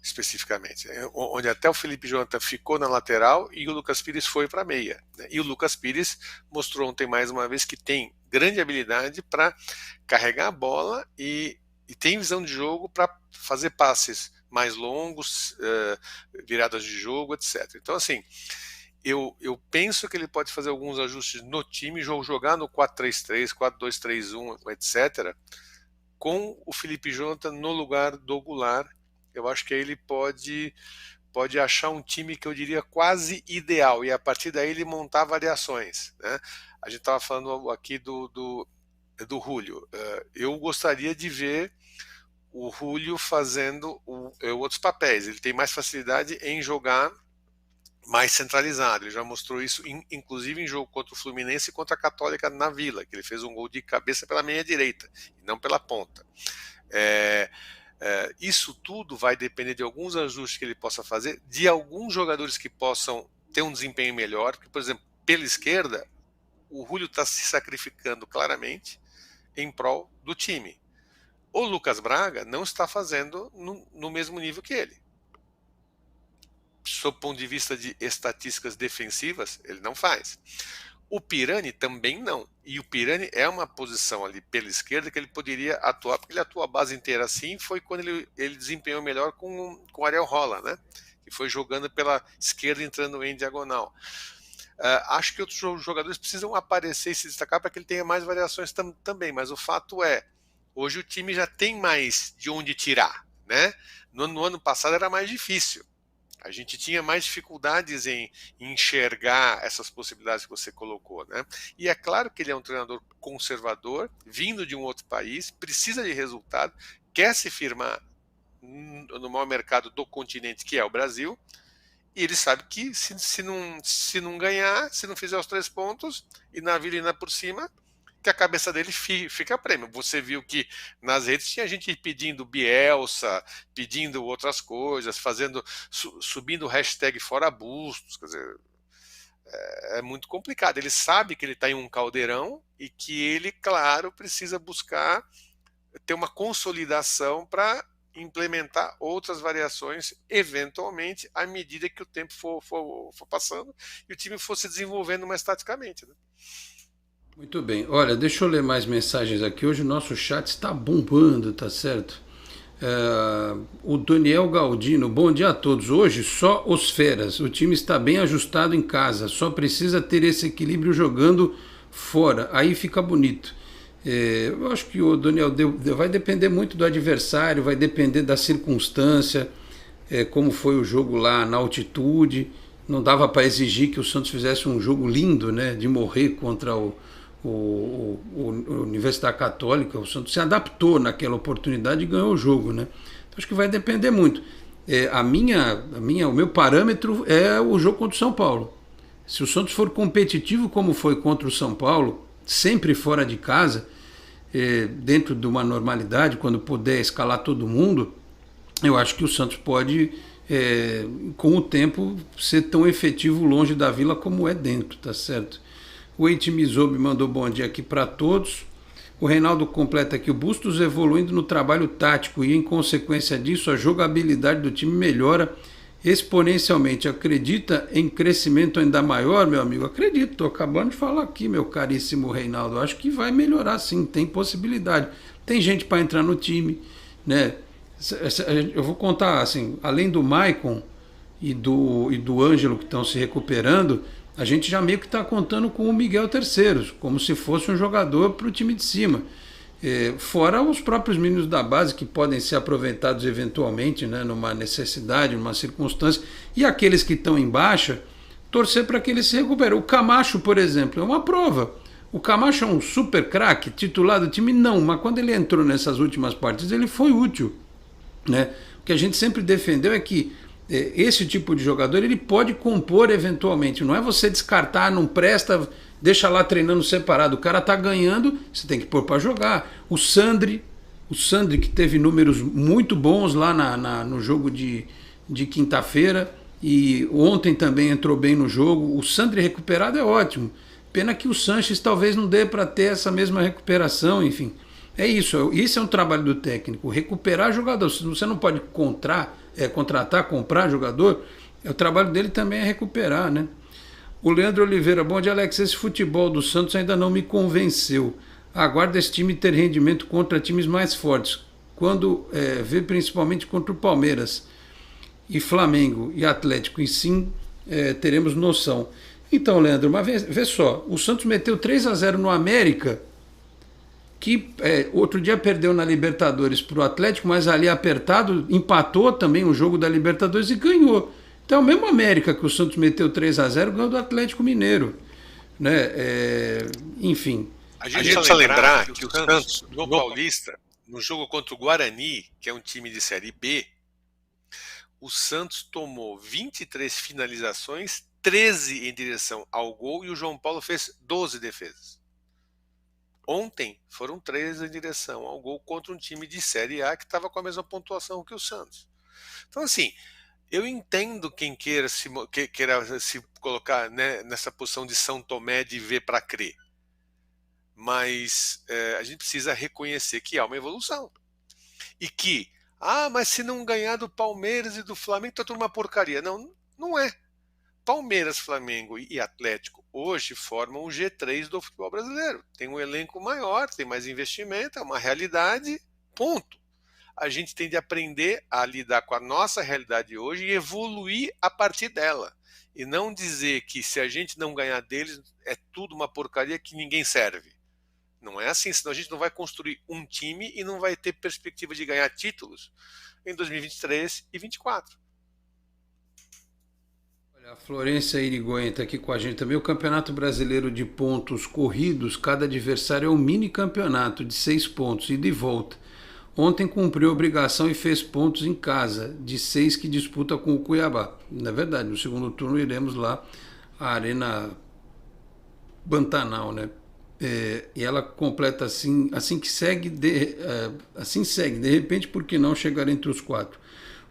especificamente, onde até o Felipe Jonathan ficou na lateral e o Lucas Pires foi para a meia, né? E o Lucas Pires mostrou ontem mais uma vez que tem grande habilidade para carregar a bola e tem visão de jogo para fazer passes mais longos, viradas de jogo, etc. Então, assim, eu penso que ele pode fazer alguns ajustes no time, jogar no 4-3-3, 4-2-3-1, etc., com o Felipe Jonathan no lugar do Goulart. Eu acho que aí ele pode achar um time que eu diria quase ideal, e a partir daí ele montar variações, né? A gente estava falando aqui do Julio. Eu gostaria de ver o Julio fazendo outros papéis. Ele tem mais facilidade em jogar mais centralizado. Ele já mostrou isso, inclusive em jogo contra o Fluminense e contra a Católica na Vila, que ele fez um gol de cabeça pela meia direita e não pela ponta. Isso tudo vai depender de alguns ajustes que ele possa fazer, de alguns jogadores que possam ter um desempenho melhor, porque, por exemplo, pela esquerda, o Julio está se sacrificando claramente em prol do time. O Lucas Braga não está fazendo no mesmo nível que ele. Sob o ponto de vista de estatísticas defensivas, ele não faz. O Pirani também não. E o Pirani é uma posição ali pela esquerda que ele poderia atuar, porque ele atua a base inteira assim, foi quando ele desempenhou melhor com o Ariel Rolla, né? Que foi jogando pela esquerda, entrando em diagonal. Acho que outros jogadores precisam aparecer e se destacar para que ele tenha mais variações também, mas o fato é, hoje o time já tem mais de onde tirar, né? No ano passado era mais difícil. A gente tinha mais dificuldades em enxergar essas possibilidades que você colocou, né? E é claro que ele é um treinador conservador, vindo de um outro país, precisa de resultado, quer se firmar no maior mercado do continente, que é o Brasil, e ele sabe que se não ganhar, se não fizer os 3 pontos, e na Vila e na por cima, que a cabeça dele fica prêmio. Você viu que nas redes tinha gente pedindo Bielsa, pedindo outras coisas, subindo o hashtag fora Bustos, quer dizer, é muito complicado. Ele sabe que ele está em um caldeirão e que ele, claro, precisa buscar ter uma consolidação para implementar outras variações, eventualmente, à medida que o tempo for passando e o time for se desenvolvendo mais taticamente, né? Muito bem. Olha, deixa eu ler mais mensagens aqui. Hoje o nosso chat está bombando, tá certo? O Daniel Galdino, bom dia a todos. Hoje só os feras. O time está bem ajustado em casa. Só precisa ter esse equilíbrio jogando fora. Aí fica bonito. Eu acho que o Daniel vai depender muito do adversário, vai depender da circunstância, como foi o jogo lá na altitude. Não dava para exigir que o Santos fizesse um jogo lindo, né, de morrer contra o Universidade Católica. O Santos se adaptou naquela oportunidade e ganhou o jogo, né? Então acho que vai depender muito. O meu parâmetro é o jogo contra o São Paulo. Se o Santos for competitivo como foi contra o São Paulo, sempre fora de casa, dentro de uma normalidade, quando puder escalar todo mundo, eu acho que o Santos pode, com o tempo, ser tão efetivo longe da Vila como é dentro, tá certo? O Eiti Mizobi mandou bom dia aqui para todos. O Reinaldo completa aqui: o Bustos evoluindo no trabalho tático e, em consequência disso, a jogabilidade do time melhora exponencialmente. Acredita em crescimento ainda maior, meu amigo? Acredito, estou acabando de falar aqui, meu caríssimo Reinaldo. Acho que vai melhorar sim, tem possibilidade. Tem gente para entrar no time, né? Eu vou contar assim, além do Maicon e do Ângelo que estão se recuperando, a gente já meio que está contando com o Miguel Terceiros, como se fosse um jogador para o time de cima. Fora os próprios meninos da base que podem ser aproveitados eventualmente, né, numa necessidade, numa circunstância, e aqueles que estão em baixa, torcer para que eles se recuperem. O Camacho, por exemplo, é uma prova. O Camacho é um super craque, titular do time? Não, mas quando ele entrou nessas últimas partidas, ele foi útil, né? O que a gente sempre defendeu é que esse tipo de jogador ele pode compor eventualmente, não é você descartar, não presta, deixa lá treinando separado. O cara tá ganhando, você tem que pôr para jogar. O Sandri que teve números muito bons lá no jogo de quinta-feira, e ontem também entrou bem no jogo. O Sandri recuperado é ótimo, pena que o Sanches talvez não dê para ter essa mesma recuperação. Enfim, é isso, é um trabalho do técnico, recuperar jogador. Você não pode contratar, comprar jogador, o trabalho dele também é recuperar, né? O Leandro Oliveira: bom dia, Alex, esse futebol do Santos ainda não me convenceu. Aguardo esse time ter rendimento contra times mais fortes, quando vê principalmente contra o Palmeiras e Flamengo e Atlético, e sim teremos noção. Então, Leandro, mas vê só, o Santos meteu 3-0 no América, que outro dia perdeu na Libertadores para o Atlético, mas ali apertado, empatou também o jogo da Libertadores e ganhou. Então, mesmo América, que o Santos meteu 3-0, ganhou do Atlético Mineiro, né? Enfim. A gente precisa lembrar que o Santos, no Paulista, no jogo contra o Guarani, que é um time de Série B, o Santos tomou 23 finalizações, 13 em direção ao gol, e o João Paulo fez 12 defesas. Ontem foram 13 em direção ao gol contra um time de Série A que estava com a mesma pontuação que o Santos. Então, assim, eu entendo quem queira se colocar, né, nessa posição de São Tomé de ver para crer. Mas a gente precisa reconhecer que há uma evolução. E que, mas se não ganhar do Palmeiras e do Flamengo, tá tudo uma porcaria. Não, não é. Palmeiras, Flamengo e Atlético hoje formam o G3 do futebol brasileiro. Tem um elenco maior, tem mais investimento, é uma realidade, ponto. A gente tem de aprender a lidar com a nossa realidade hoje e evoluir a partir dela. E não dizer que se a gente não ganhar deles, é tudo uma porcaria que ninguém serve. Não é assim, senão a gente não vai construir um time e não vai ter perspectiva de ganhar títulos em 2023 e 2024. A Florência Irigoyen está aqui com a gente também. O Campeonato Brasileiro de Pontos Corridos, cada adversário é um mini campeonato de 6 pontos, ida e volta. Ontem cumpriu a obrigação e fez pontos em casa, de 6 que disputa com o Cuiabá. Na verdade, no segundo turno iremos lá à Arena Pantanal, né? E ela completa assim que segue, assim segue, de repente, por que não chegar entre os 4?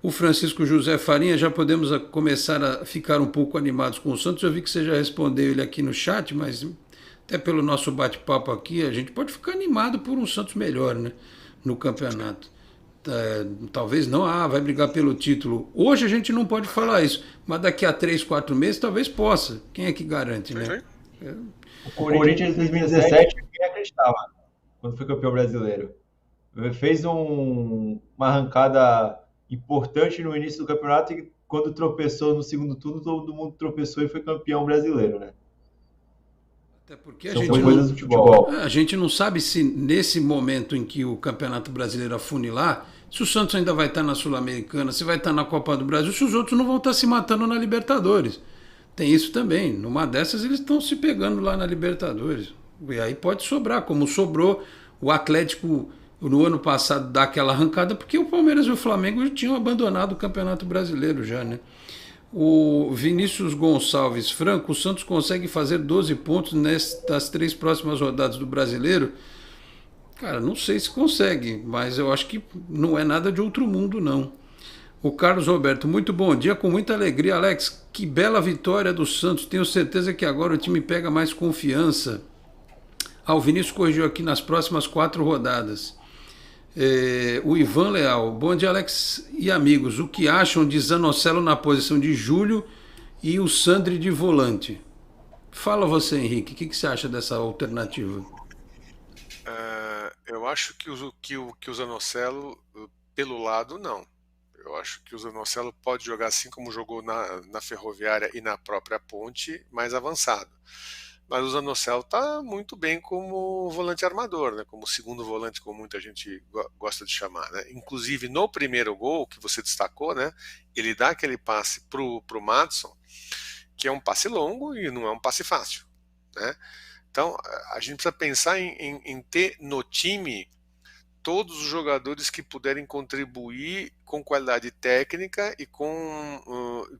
O Francisco José Farinha: já podemos começar a ficar um pouco animados com o Santos. Eu vi que você já respondeu ele aqui no chat, mas até pelo nosso bate-papo aqui, a gente pode ficar animado por um Santos melhor, né, no campeonato. Talvez não, vai brigar pelo título. Hoje a gente não pode falar isso, mas daqui a 3, 4 meses talvez possa. Quem é que garante, né? O Corinthians em 2017 ninguém acreditava quando foi campeão brasileiro. Fez uma arrancada importante no início do campeonato e quando tropeçou no segundo turno, todo mundo tropeçou e foi campeão brasileiro, né? Até porque São coisas do futebol. A gente não sabe se nesse momento em que o Campeonato Brasileiro afunilar, se o Santos ainda vai estar na Sul-Americana, se vai estar na Copa do Brasil, se os outros não vão estar se matando na Libertadores. Tem isso também. Numa dessas eles estão se pegando lá na Libertadores. E aí pode sobrar, como sobrou o Atlético no ano passado dar aquela arrancada, porque o Palmeiras e o Flamengo já tinham abandonado o Campeonato Brasileiro já, né? O Vinícius Gonçalves Franco, o Santos consegue fazer 12 pontos nestas 3 próximas rodadas do Brasileiro? Cara, não sei se consegue, mas eu acho que não é nada de outro mundo, não. O Carlos Roberto, muito bom dia, com muita alegria. Alex, que bela vitória do Santos. Tenho certeza que agora o time pega mais confiança. O Vinícius corrigiu aqui nas próximas 4 rodadas. O Ivan Leal, bom dia, Alex e amigos. O que acham de Zanocelo na posição de Júlio e o Sandri de volante? Fala você, Henrique, o que você acha dessa alternativa? Eu acho que o Zanocelo, pelo lado, não. Eu acho que o Zanocelo pode jogar assim como jogou na Ferroviária e na própria Ponte, mais avançado. Mas o Zanocelo está muito bem como volante armador, né? Como segundo volante, como muita gente gosta de chamar, né? Inclusive no primeiro gol que você destacou, né? Ele dá aquele passe pro Madison, que é um passe longo e não é um passe fácil, né? Então a gente precisa pensar em ter no time todos os jogadores que puderem contribuir com qualidade técnica e com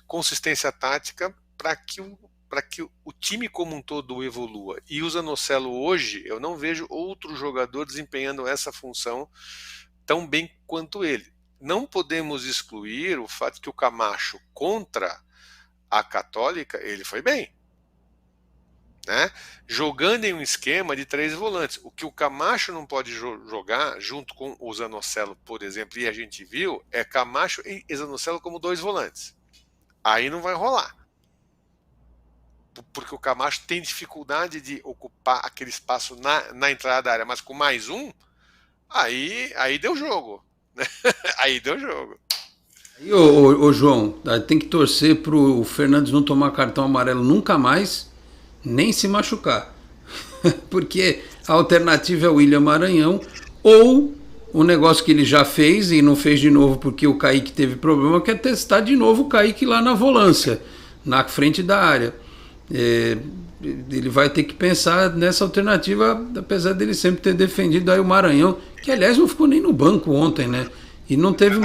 consistência tática para que o time como um todo evolua. E o Zanocelo hoje, eu não vejo outro jogador desempenhando essa função tão bem quanto ele. Não podemos excluir o fato que o Camacho contra a Católica, ele foi bem, né? Jogando em um esquema de 3 volantes. O que o Camacho não pode jogar, junto com o Zanocelo, por exemplo, e a gente viu, é Camacho e Zanocelo como 2 volantes. Aí não vai rolar. Porque o Camacho tem dificuldade de ocupar aquele espaço na entrada da área, mas com mais um, aí deu jogo, né? Aí deu jogo. E ô João, tem que torcer pro Fernandes não tomar cartão amarelo nunca mais, nem se machucar. Porque a alternativa é o William Maranhão, ou o negócio que ele já fez e não fez de novo porque o Kaique teve problema, que é testar de novo o Kaique lá na volância, na frente da área. Ele vai ter que pensar nessa alternativa, apesar dele sempre ter defendido aí o Maranhão, que aliás não ficou nem no banco ontem, né? E não teve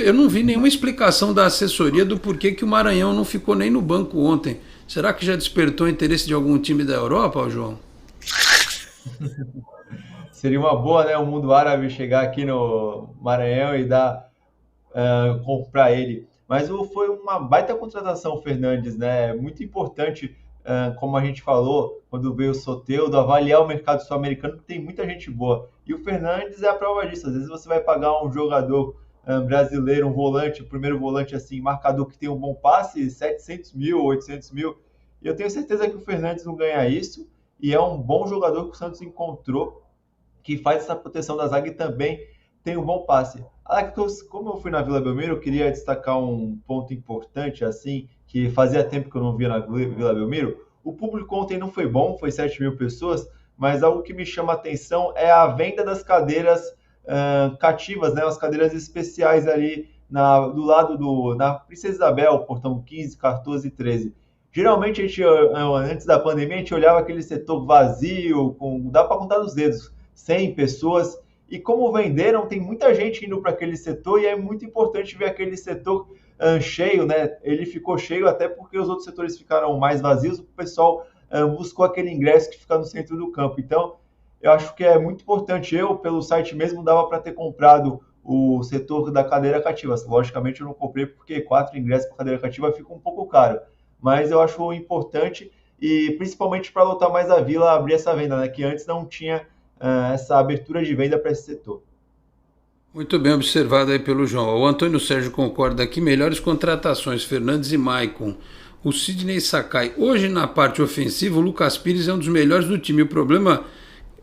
eu não vi nenhuma explicação da assessoria do porquê que o Maranhão não ficou nem no banco ontem. Será que já despertou o interesse de algum time da Europa, João? Seria uma boa, né? O mundo árabe chegar aqui no Maranhão e comprar ele. Mas foi uma baita contratação o Fernandes, né? Muito importante, como a gente falou, quando veio o Soteldo, avaliar o mercado sul-americano, porque tem muita gente boa. E o Fernandes é a prova disso. Às vezes você vai pagar um jogador brasileiro, um volante, o primeiro volante assim, marcador que tem um bom passe, 700 mil, 800 mil. E eu tenho certeza que o Fernandes não ganha isso. E é um bom jogador que o Santos encontrou, que faz essa proteção da zaga e também tem um bom passe. Como eu fui na Vila Belmiro, eu queria destacar um ponto importante, assim, que fazia tempo que eu não via na Vila Belmiro. O público ontem não foi bom, foi 7 mil pessoas, mas algo que me chama a atenção é a venda das cadeiras cativas, né, as cadeiras especiais ali do lado na Princesa Isabel, portão 15, 14 e 13. Geralmente, antes da pandemia, a gente olhava aquele setor vazio, dá para contar nos dedos, 100 pessoas. E como venderam, tem muita gente indo para aquele setor e é muito importante ver aquele setor cheio, né? Ele ficou cheio até porque os outros setores ficaram mais vazios, o pessoal buscou aquele ingresso que fica no centro do campo. Então, eu acho que é muito importante. Pelo site mesmo, dava para ter comprado o setor da cadeira cativa. Logicamente, eu não comprei porque 4 ingressos para cadeira cativa fica um pouco caro. Mas eu acho importante e principalmente para lotar mais a Vila, abrir essa venda, né? Que antes não tinha essa abertura de venda para esse setor. Muito bem observado aí pelo João. O Antônio Sérgio concorda aqui, melhores contratações, Fernandes e Maicon. O Sidney Sakai. Hoje na parte ofensiva, o Lucas Pires é um dos melhores do time. O problema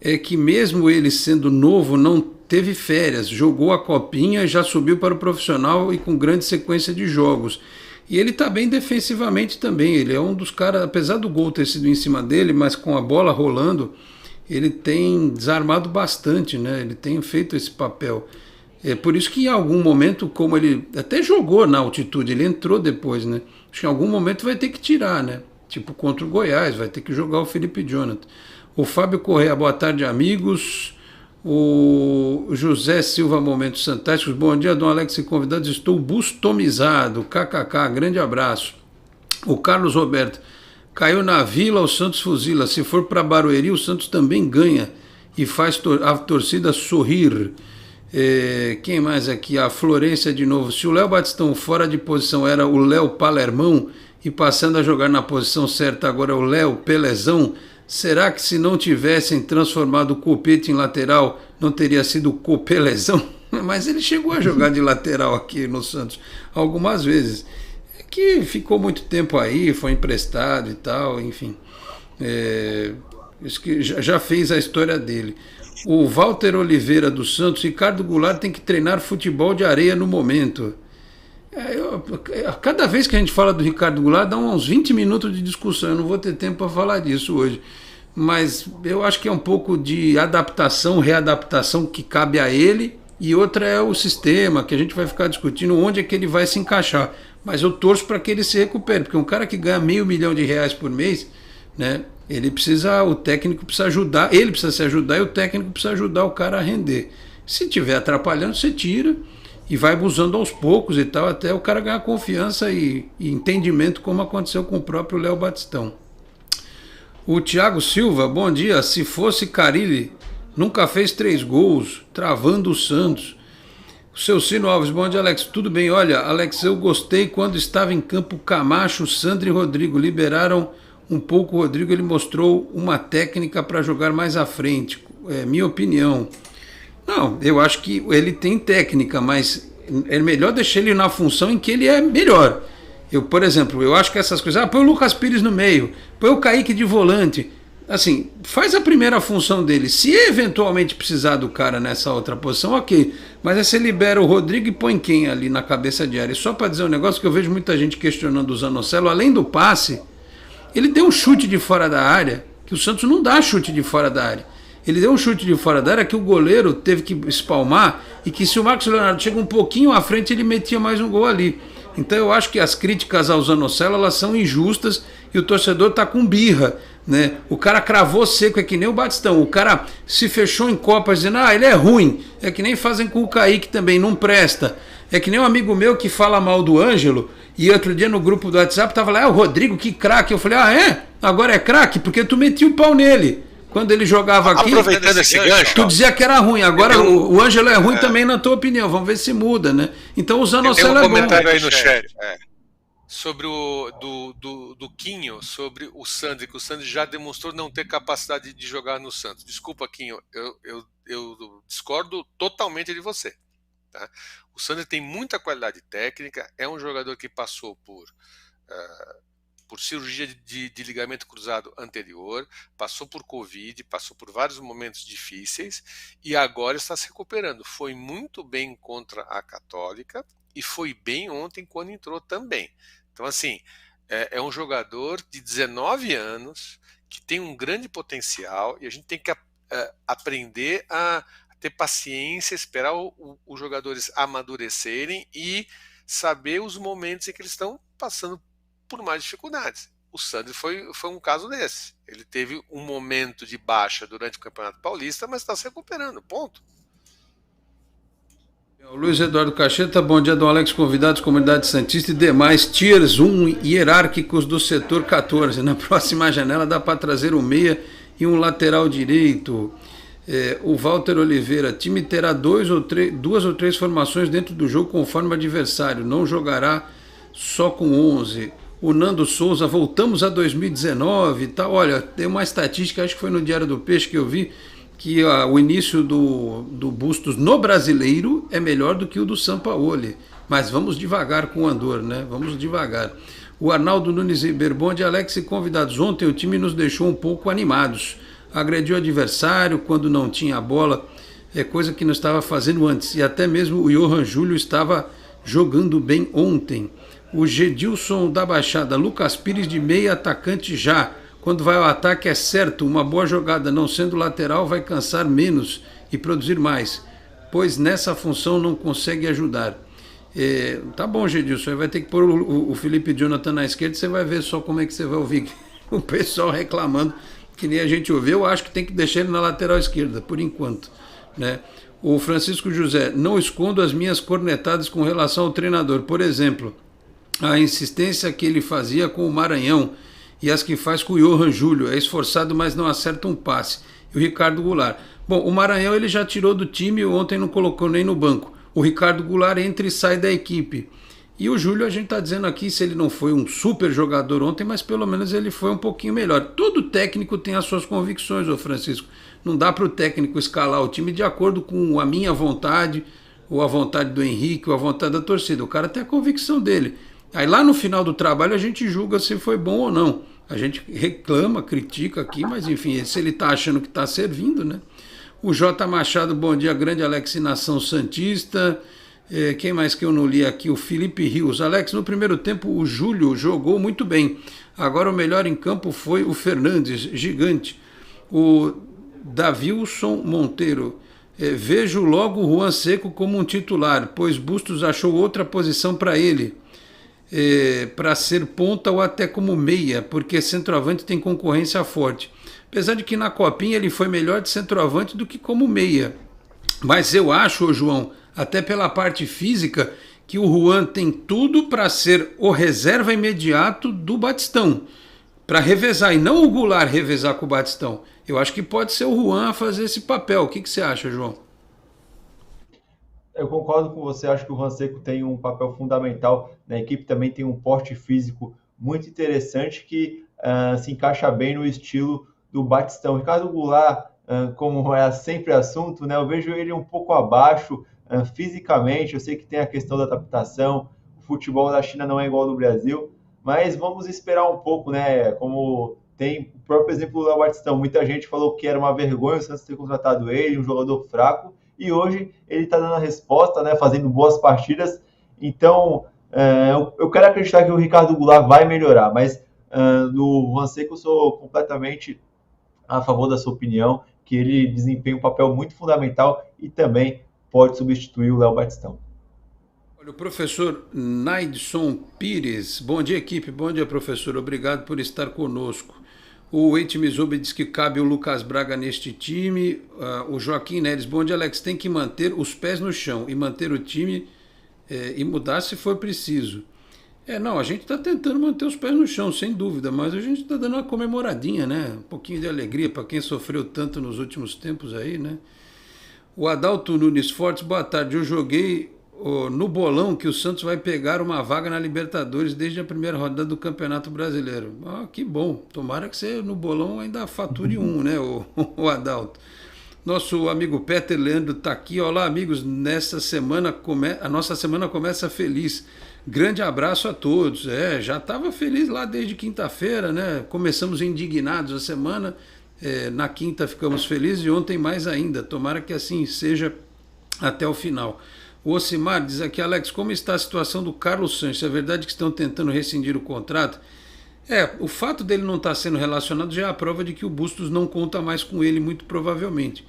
é que mesmo ele sendo novo, não teve férias. Jogou a copinha, já subiu para o profissional e com grande sequência de jogos. E ele está bem defensivamente também. Ele é um dos caras, apesar do gol ter sido em cima dele, mas com a bola rolando, ele tem desarmado bastante, né? Ele tem feito esse papel. É por isso que em algum momento, como ele até jogou na altitude, ele entrou depois, né? Acho que em algum momento vai ter que tirar, né? Tipo contra o Goiás, vai ter que jogar o Felipe Jonathan. O Fábio Correia, boa tarde, amigos. O José Silva, Momentos Fantásticos. Bom dia, Dom Alex e convidados. Estou bustomizado. KKK, grande abraço. O Carlos Roberto. Caiu na Vila, o Santos fuzila. Se for para Barueri, o Santos também ganha e faz a torcida sorrir. Quem mais aqui? A Florência de novo. Se o Léo Batistão fora de posição era o Léo Palermão e passando a jogar na posição certa agora é o Léo Pelezão, será que se não tivessem transformado o Copete em lateral, não teria sido o Copelezão? Mas ele chegou a jogar de lateral aqui no Santos algumas vezes. É que ficou muito tempo aí, foi emprestado e tal, enfim. Isso que já fez a história dele. O Walter Oliveira dos Santos, Ricardo Goulart tem que treinar futebol de areia no momento. Cada vez que a gente fala do Ricardo Goulart, dá uns 20 minutos de discussão. Eu não vou ter tempo para falar disso hoje. Mas eu acho que é um pouco de adaptação, readaptação que cabe a ele. E outra é o sistema, que a gente vai ficar discutindo onde é que ele vai se encaixar. Mas eu torço para que ele se recupere. Porque um cara que ganha R$500 mil por mês, né, o técnico precisa ajudar. Ele precisa se ajudar e o técnico precisa ajudar o cara a render. Se estiver atrapalhando, você tira. E vai abusando aos poucos e tal, até o cara ganhar confiança e entendimento, como aconteceu com o próprio Léo Batistão. O Thiago Silva, bom dia. Se fosse Carille, nunca fez 3 gols, travando o Santos. O seu Cino Alves, bom dia, Alex. Tudo bem? Olha, Alex, eu gostei quando estava em campo Camacho, Sandro e Rodrigo. Liberaram um pouco o Rodrigo, ele mostrou uma técnica para jogar mais à frente. É minha opinião. Não, eu acho que ele tem técnica, mas é melhor deixar ele na função em que ele é melhor. Por exemplo, eu acho que essas coisas... põe o Lucas Pires no meio, põe o Kaique de volante. Assim, faz a primeira função dele. Se eventualmente precisar do cara nessa outra posição, ok. Mas aí você libera o Rodrigo e põe quem ali na cabeça de área? E só para dizer um negócio que eu vejo muita gente questionando o Zanocelo, além do passe, ele deu um chute de fora da área, que o Santos não dá chute de fora da área. Ele deu um chute de fora da área que o goleiro teve que espalmar e que se o Marcos Leonardo chega um pouquinho à frente, ele metia mais um gol ali. Então eu acho que as críticas ao Zanocelo, elas são injustas e o torcedor está com birra, né? O cara cravou seco, é que nem o Batistão. O cara se fechou em Copas dizendo, ele é ruim. É que nem fazem com o Kaique também, não presta. É que nem um amigo meu que fala mal do Ângelo e outro dia no grupo do WhatsApp tava lá, o Rodrigo, que craque. Eu falei, agora é craque? Porque tu metia o pau nele. Quando ele jogava aqui, aproveitando esse gancho, tu dizia que era ruim. Agora o Ângelo é ruim também, na tua opinião. Vamos ver se muda, né? Então o Zanocelo é bom. Tem um comentário aí no chat sobre do Quinho, sobre o Sandri, que o Sandri já demonstrou não ter capacidade de jogar no Santos. Desculpa, Quinho, eu discordo totalmente de você. Tá? O Sandri tem muita qualidade técnica, é um jogador que passou por cirurgia de ligamento cruzado anterior, passou por Covid, passou por vários momentos difíceis e agora está se recuperando. Foi muito bem contra a Católica e foi bem ontem quando entrou também. Então, assim, é um jogador de 19 anos que tem um grande potencial e a gente tem que aprender a ter paciência, esperar os jogadores amadurecerem e saber os momentos em que eles estão passando por mais dificuldades. O Sandri foi um caso desse. Ele teve um momento de baixa durante o Campeonato Paulista, mas está se recuperando, ponto. O Luiz Eduardo Cacheta, bom dia, Dom Alex, convidados, comunidade santista e demais tiers 1 hierárquicos do setor 14. Na próxima janela dá para trazer um meia e um lateral direito. O Walter Oliveira, time terá duas ou três formações dentro do jogo conforme o adversário, não jogará só com 11. O Nando Souza, voltamos a 2019 e tal. Olha, tem uma estatística, acho que foi no Diário do Peixe que eu vi, que o início do Bustos no Brasileiro é melhor do que o do Sampaoli. Mas vamos devagar com o Andor, né? Vamos devagar. O Arnaldo Nunes Ribeiro, bom dia, Alex e convidados. Ontem o time nos deixou um pouco animados. Agrediu o adversário quando não tinha a bola, coisa que não estava fazendo antes. E até mesmo o Johan Júlio estava jogando bem ontem. O Gedilson da Baixada, Lucas Pires de meia atacante já. Quando vai ao ataque é certo, uma boa jogada, não sendo lateral vai cansar menos e produzir mais, pois nessa função não consegue ajudar. Tá bom, Gedilson, você vai ter que pôr o Felipe Jonathan na esquerda, você vai ver só como é que você vai ouvir o pessoal reclamando, que nem a gente ouviu. Eu acho que tem que deixar ele na lateral esquerda, por enquanto, né? O Francisco José, não escondo as minhas cornetadas com relação ao treinador. Por exemplo, a insistência que ele fazia com o Maranhão e as que faz com o Johan Júlio. É esforçado, mas não acerta um passe. E o Ricardo Goulart. Bom, o Maranhão ele já tirou do time, ontem não colocou nem no banco. O Ricardo Goulart entra e sai da equipe. E o Júlio, a gente está dizendo aqui, se ele não foi um super jogador ontem, mas pelo menos ele foi um pouquinho melhor. Todo técnico tem as suas convicções, ô Francisco. Não dá para o técnico escalar o time de acordo com a minha vontade, ou a vontade do Henrique, ou a vontade da torcida. O cara tem a convicção dele. Aí lá no final do trabalho a gente julga se foi bom ou não. A gente reclama, critica aqui, mas enfim, se ele está achando que está servindo, né? O J. Machado, bom dia, grande Alex e Nação Santista. Quem mais que eu não li aqui? O Felipe Rios. Alex, no primeiro tempo o Júlio jogou muito bem. Agora o melhor em campo foi o Fernandes, gigante. O Davilson Monteiro. Vejo logo o Juan Seco como um titular, pois Bustos achou outra posição para ele. Para ser ponta ou até como meia, porque centroavante tem concorrência forte. Apesar de que na Copinha ele foi melhor de centroavante do que como meia. Mas eu acho, João, até pela parte física, que o Juan tem tudo para ser o reserva imediato do Batistão. Para revezar, e não o Goulart revezar com o Batistão. Eu acho que pode ser o Juan a fazer esse papel. O que você acha, João? Eu concordo com você, acho que o Juan Seco tem um papel fundamental na equipe, também tem um porte físico muito interessante que se encaixa bem no estilo do Batistão. Ricardo Goulart, como é sempre assunto, né, eu vejo ele um pouco abaixo fisicamente. Eu sei que tem a questão da adaptação, o futebol da China não é igual ao do Brasil, mas vamos esperar um pouco, né? Como tem o próprio exemplo do Batistão, muita gente falou que era uma vergonha o Santos ter contratado ele, um jogador fraco, e hoje ele está dando a resposta, né, fazendo boas partidas. Então, eu quero acreditar que o Ricardo Goulart vai melhorar, mas do Juan Seco eu sou completamente a favor da sua opinião, que ele desempenha um papel muito fundamental e também pode substituir o Léo Batistão. Olha, o professor Naidson Pires, bom dia equipe, bom dia professor, obrigado por estar conosco. O Eite Mizubi diz que cabe o Lucas Braga neste time. O Joaquim Neres, bom dia Alex, tem que manter os pés no chão e manter o time e mudar se for preciso. Não, a gente está tentando manter os pés no chão, sem dúvida, mas a gente está dando uma comemoradinha, né? Um pouquinho de alegria para quem sofreu tanto nos últimos tempos aí, né? O Adalto Nunes Fortes, boa tarde, eu joguei no bolão que o Santos vai pegar uma vaga na Libertadores desde a primeira rodada do Campeonato Brasileiro. Que bom, tomara que você no bolão ainda fature um, né, o Adalto. Nosso amigo Peter Leandro está aqui. Olá, amigos, nessa semana a nossa semana começa feliz. Grande abraço a todos. Já estava feliz lá desde quinta-feira, né? Começamos indignados a semana, na quinta ficamos felizes e ontem mais ainda. Tomara que assim seja até o final. O Ocimar diz aqui, Alex, como está a situação do Carlos Sanches? É verdade que estão tentando rescindir o contrato? O fato dele não estar sendo relacionado já é a prova de que o Bustos não conta mais com ele, muito provavelmente.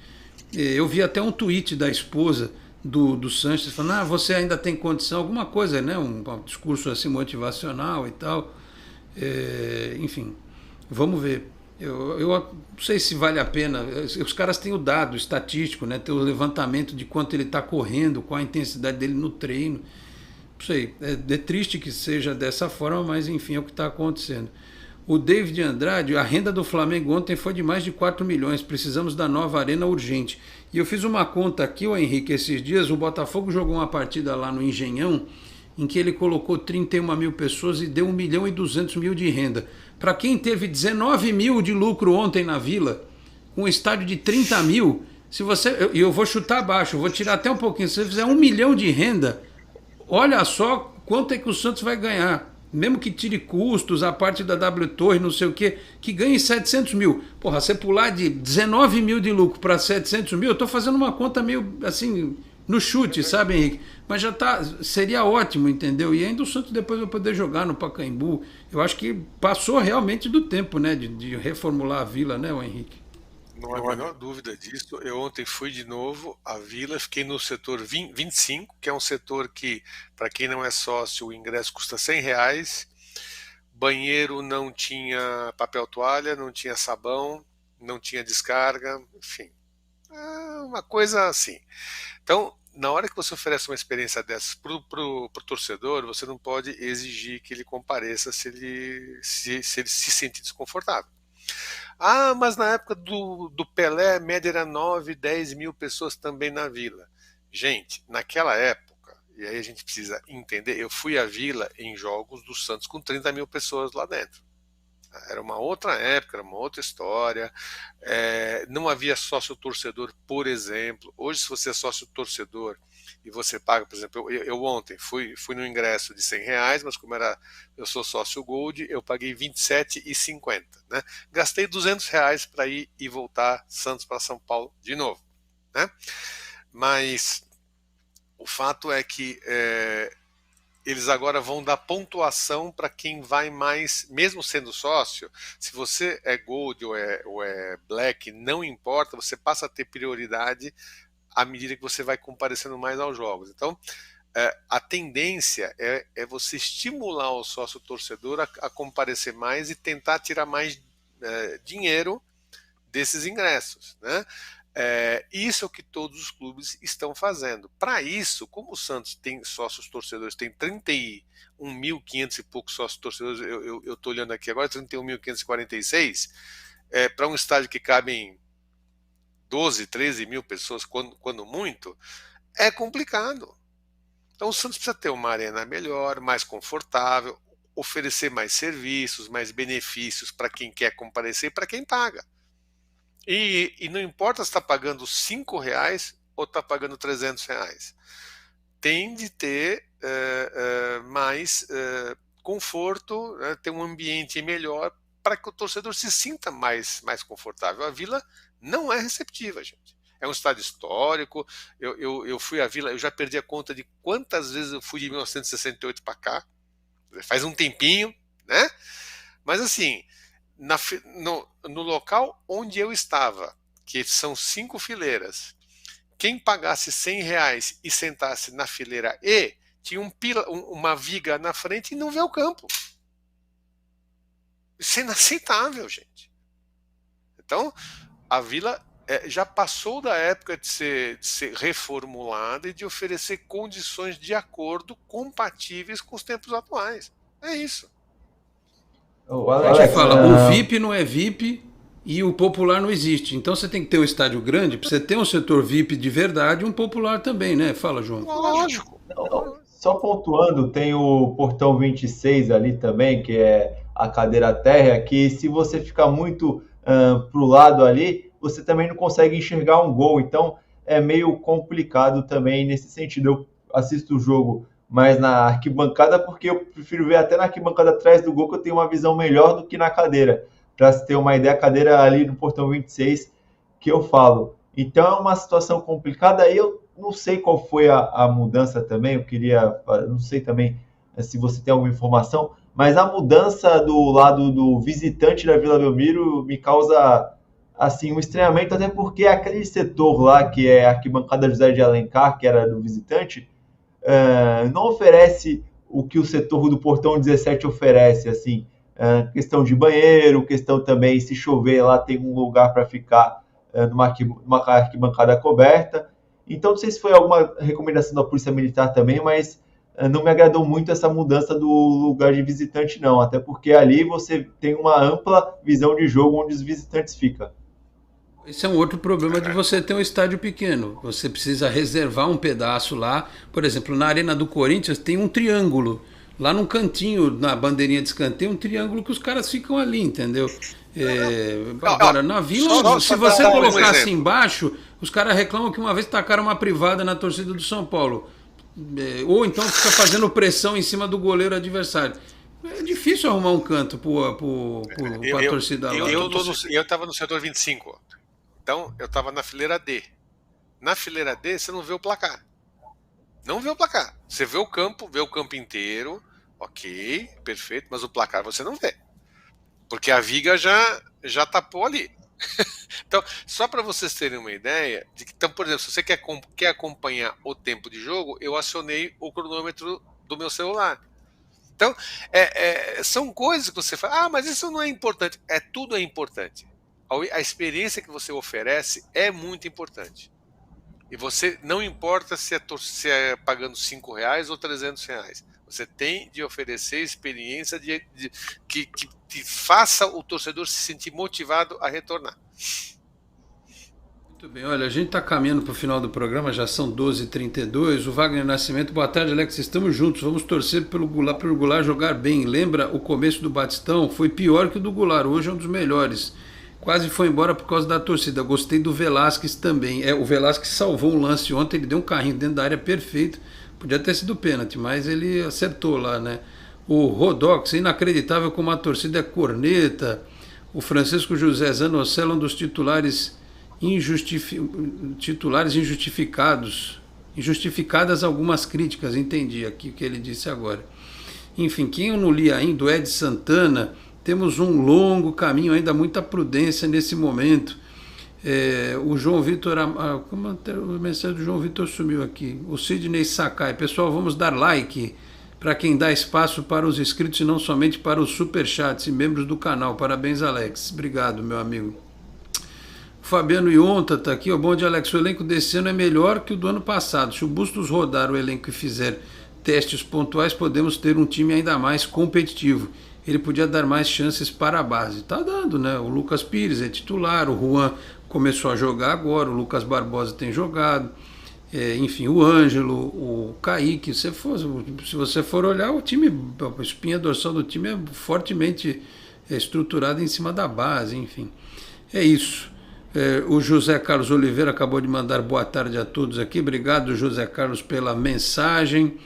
Eu vi até um tweet da esposa do Sanches falando, você ainda tem condição, alguma coisa, né? Um discurso assim motivacional e tal. Enfim, vamos ver. Eu não sei se vale a pena. Os caras têm o dado estatístico, né? Tem o levantamento de quanto ele está correndo, qual a intensidade dele no treino. Não sei, é triste que seja dessa forma, mas enfim, é o que está acontecendo. O David Andrade, a renda do Flamengo ontem foi de mais de 4 milhões, precisamos da nova arena urgente. E eu fiz uma conta aqui, Henrique, esses dias, o Botafogo jogou uma partida lá no Engenhão, em que ele colocou 31 mil pessoas e deu 1.200.000 de renda. Para quem teve 19 mil de lucro ontem na Vila, com um estádio de 30 mil, se você, eu vou chutar abaixo, vou tirar até um pouquinho, se você fizer 1 milhão de renda, olha só quanto é que o Santos vai ganhar. Mesmo que tire custos, a parte da W Torre, não sei o quê, que ganhe 700 mil. Porra, você pular de 19 mil de lucro para 700 mil, eu estou fazendo uma conta meio assim, no chute, sabe, Henrique? Mas já tá, seria ótimo, entendeu? E ainda o Santos depois vai poder jogar no Pacaembu. Eu acho que passou realmente do tempo, né, de reformular a Vila, né, o Henrique? Não há a menor dúvida disso. Eu ontem fui de novo à Vila, fiquei no setor 25, que é um setor que, para quem não é sócio, o ingresso custa R$100. Banheiro não tinha papel toalha, não tinha sabão, não tinha descarga, enfim. É uma coisa assim. Então, na hora que você oferece uma experiência dessas pro torcedor, você não pode exigir que ele compareça se ele se sentir desconfortável. Ah, mas na época do Pelé, a média era 9, 10 mil pessoas também na Vila. Gente, naquela época, e aí a gente precisa entender, eu fui à Vila em jogos do Santos com 30 mil pessoas lá dentro. Era uma outra época, era uma outra história. Não havia sócio-torcedor, por exemplo. Hoje, se você é sócio-torcedor e você paga, por exemplo, eu ontem fui no ingresso de R$100, mas como eu sou sócio Gold, eu paguei R$27,50. Né? Gastei R$200 para ir e voltar Santos para São Paulo de novo. Né? Mas o fato é que eles agora vão dar pontuação para quem vai mais, mesmo sendo sócio. Se você é Gold ou é Black, não importa, você passa a ter prioridade à medida que você vai comparecendo mais aos jogos. Então, a tendência é você estimular o sócio torcedor a comparecer mais e tentar tirar mais dinheiro desses ingressos, né? Isso é o que todos os clubes estão fazendo. Para isso, como o Santos tem sócios torcedores, tem 31.500 e poucos sócios torcedores, eu estou olhando aqui agora, 31.546, para um estádio que cabem 12, 13 mil pessoas, quando muito, é complicado. Então o Santos precisa ter uma arena melhor, mais confortável, oferecer mais serviços, mais benefícios para quem quer comparecer e para quem paga. E não importa se está pagando R$5 ou está pagando R$300. Tem de ter mais conforto, ter um ambiente melhor para que o torcedor se sinta mais confortável. A Vila não é receptiva, gente. É um estádio histórico. Eu fui à Vila, eu já perdi a conta de quantas vezes eu fui de 1968 para cá. Faz um tempinho, né? Mas assim, no local onde eu estava, que são 5 fileiras, quem pagasse R$100 e sentasse na fileira E, tinha uma viga na frente e não vê o campo. Isso é inaceitável, gente. Então, a Vila já passou da época de ser reformulada e de oferecer condições de acordo compatíveis com os tempos atuais. É isso. A gente fala, o VIP não é VIP e o popular não existe. Então você tem que ter um estádio grande para você ter um setor VIP de verdade e um popular também, né? Fala, João. Lógico. Só pontuando, tem o portão 26 ali também, que é a cadeira térrea, que se você ficar muito pro lado ali, você também não consegue enxergar um gol. Então é meio complicado também nesse sentido. Eu assisto o jogo mais na arquibancada, porque eu prefiro ver até na arquibancada atrás do gol, que eu tenho uma visão melhor do que na cadeira. Para se ter uma ideia, a cadeira ali no portão 26 que eu falo. Então é uma situação complicada. Aí eu não sei qual foi a mudança também, eu queria, não sei também se você tem alguma informação, mas a mudança do lado do visitante da Vila Belmiro me causa assim um estranhamento, até porque aquele setor lá, que é a arquibancada José de Alencar, que era do visitante, não oferece o que o setor do portão 17 oferece, assim, questão de banheiro, questão também, se chover lá, tem um lugar para ficar numa arquibancada coberta. Então, não sei se foi alguma recomendação da Polícia Militar também, mas não me agradou muito essa mudança do lugar de visitante, não, até porque ali você tem uma ampla visão de jogo onde os visitantes ficam. Esse é um outro problema de você ter um estádio pequeno. Você precisa reservar um pedaço lá. Por exemplo, na Arena do Corinthians tem um triângulo. Lá num cantinho, na bandeirinha de escanteio, um triângulo que os caras ficam ali, entendeu? Agora, na Vila, se você colocar assim embaixo, os caras reclamam que uma vez tacaram uma privada na torcida do São Paulo. Ou então fica fazendo pressão em cima do goleiro adversário. É difícil arrumar um canto para a torcida lá. Eu estava no setor 25. Então, eu estava na fileira D. Na fileira D, você não vê o placar. Não vê o placar. Você vê o campo inteiro, ok, perfeito, mas o placar você não vê. Porque a viga já tapou ali. Então, só para vocês terem uma ideia, então, por exemplo, se você quer acompanhar o tempo de jogo, eu acionei o cronômetro do meu celular. Então, são coisas que você fala, mas isso não é importante. Tudo é importante. A experiência que você oferece é muito importante. E você, não importa se é pagando R$5 ou R$300, você tem de oferecer experiência que faça o torcedor se sentir motivado a retornar. Muito bem, olha, a gente está caminhando para o final do programa, já são 12h32. O Wagner Nascimento, boa tarde, Alex, estamos juntos, vamos torcer pelo Goulart jogar bem. Lembra o começo do Batistão? Foi pior que o do Goulart, hoje é um dos melhores. Quase foi embora por causa da torcida. Gostei do Velasquez também. O Velasquez salvou um lance ontem, ele deu um carrinho dentro da área perfeito. Podia ter sido pênalti, mas ele acertou lá, né? O Rodox, inacreditável como a torcida é corneta. O Francisco José Zanocelo, um dos titulares injustificados. Injustificadas algumas críticas, entendi aqui o que ele disse agora. Enfim, quem eu não li ainda, o Ed Santana, temos um longo caminho, ainda muita prudência nesse momento. O João Vitor, o mensagem do João Vitor sumiu aqui. O Sidney Sakai, pessoal, vamos dar like para quem dá espaço para os inscritos e não somente para os superchats e membros do canal. Parabéns, Alex. Obrigado, meu amigo. Fabiano Ionta está aqui, bom dia, Alex, o elenco desse ano é melhor que o do ano passado. Se o Bustos rodar o elenco e fizer testes pontuais, podemos ter um time ainda mais competitivo. Ele podia dar mais chances para a base. Está dando, né? O Lucas Pires é titular, o Juan começou a jogar agora, o Lucas Barbosa tem jogado, enfim, o Ângelo, o Kaique, se você for olhar, o time, a espinha dorsal do time é fortemente estruturada em cima da base, enfim. É isso. O José Carlos Oliveira acabou de mandar boa tarde a todos aqui. Obrigado, José Carlos, pela mensagem.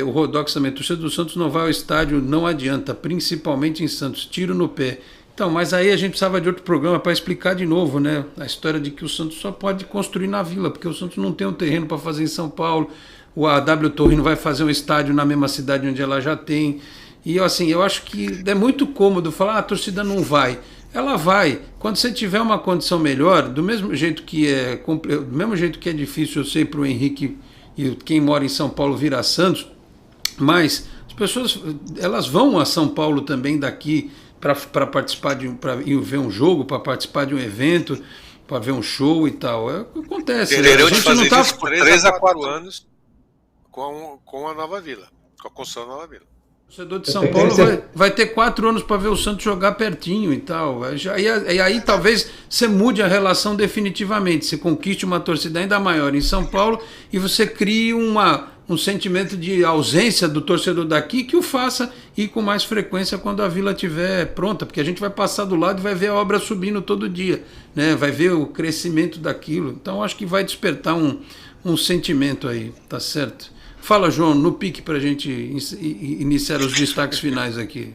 O Rodox também, torcedor do Santos não vai ao estádio, não adianta, principalmente em Santos, tiro no pé. Então, mas aí a gente precisava de outro programa para explicar de novo, né? A história de que o Santos só pode construir na Vila, porque o Santos não tem um terreno para fazer em São Paulo, o AW Torino vai fazer um estádio na mesma cidade onde ela já tem. E assim, eu acho que é muito cômodo falar, a torcida não vai. Ela vai. Quando você tiver uma condição melhor, do mesmo jeito que é difícil, eu sei, para o Henrique e quem mora em São Paulo vir a Santos, mas as pessoas elas vão a São Paulo também daqui para participar para ir ver um jogo, para participar de um evento, para ver um show e tal. Acontece. Terão de fazer isso por 3 a 4 anos com a Nova Vila, com a construção da Nova Vila. O torcedor de São Paulo vai ter 4 anos para ver o Santos jogar pertinho e tal. E aí talvez você mude a relação definitivamente. Você conquiste uma torcida ainda maior em São Paulo e você crie um sentimento de ausência do torcedor daqui que o faça ir com mais frequência quando a Vila estiver pronta. Porque a gente vai passar do lado e vai ver a obra subindo todo dia, né? Vai ver o crescimento daquilo. Então acho que vai despertar um sentimento aí, tá certo? Fala, João, no pique para a gente iniciar os destaques finais aqui.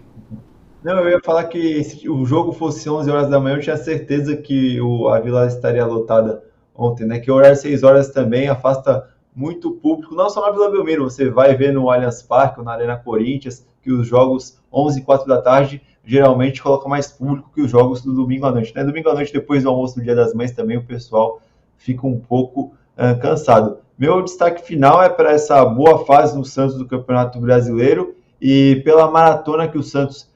Não, eu ia falar que se o jogo fosse 11 horas da manhã, eu tinha certeza que a Vila estaria lotada ontem, né? Que o horário 6 horas também afasta muito público, não só na Vila Belmiro, você vai ver no Allianz Parque ou na Arena Corinthians, que os jogos 11 e 4 da tarde geralmente colocam mais público que os jogos do domingo à noite, né? Domingo à noite, depois do almoço do Dia das Mães, também o pessoal fica um pouco cansado. Meu destaque final é para essa boa fase no Santos do Campeonato Brasileiro e pela maratona que o Santos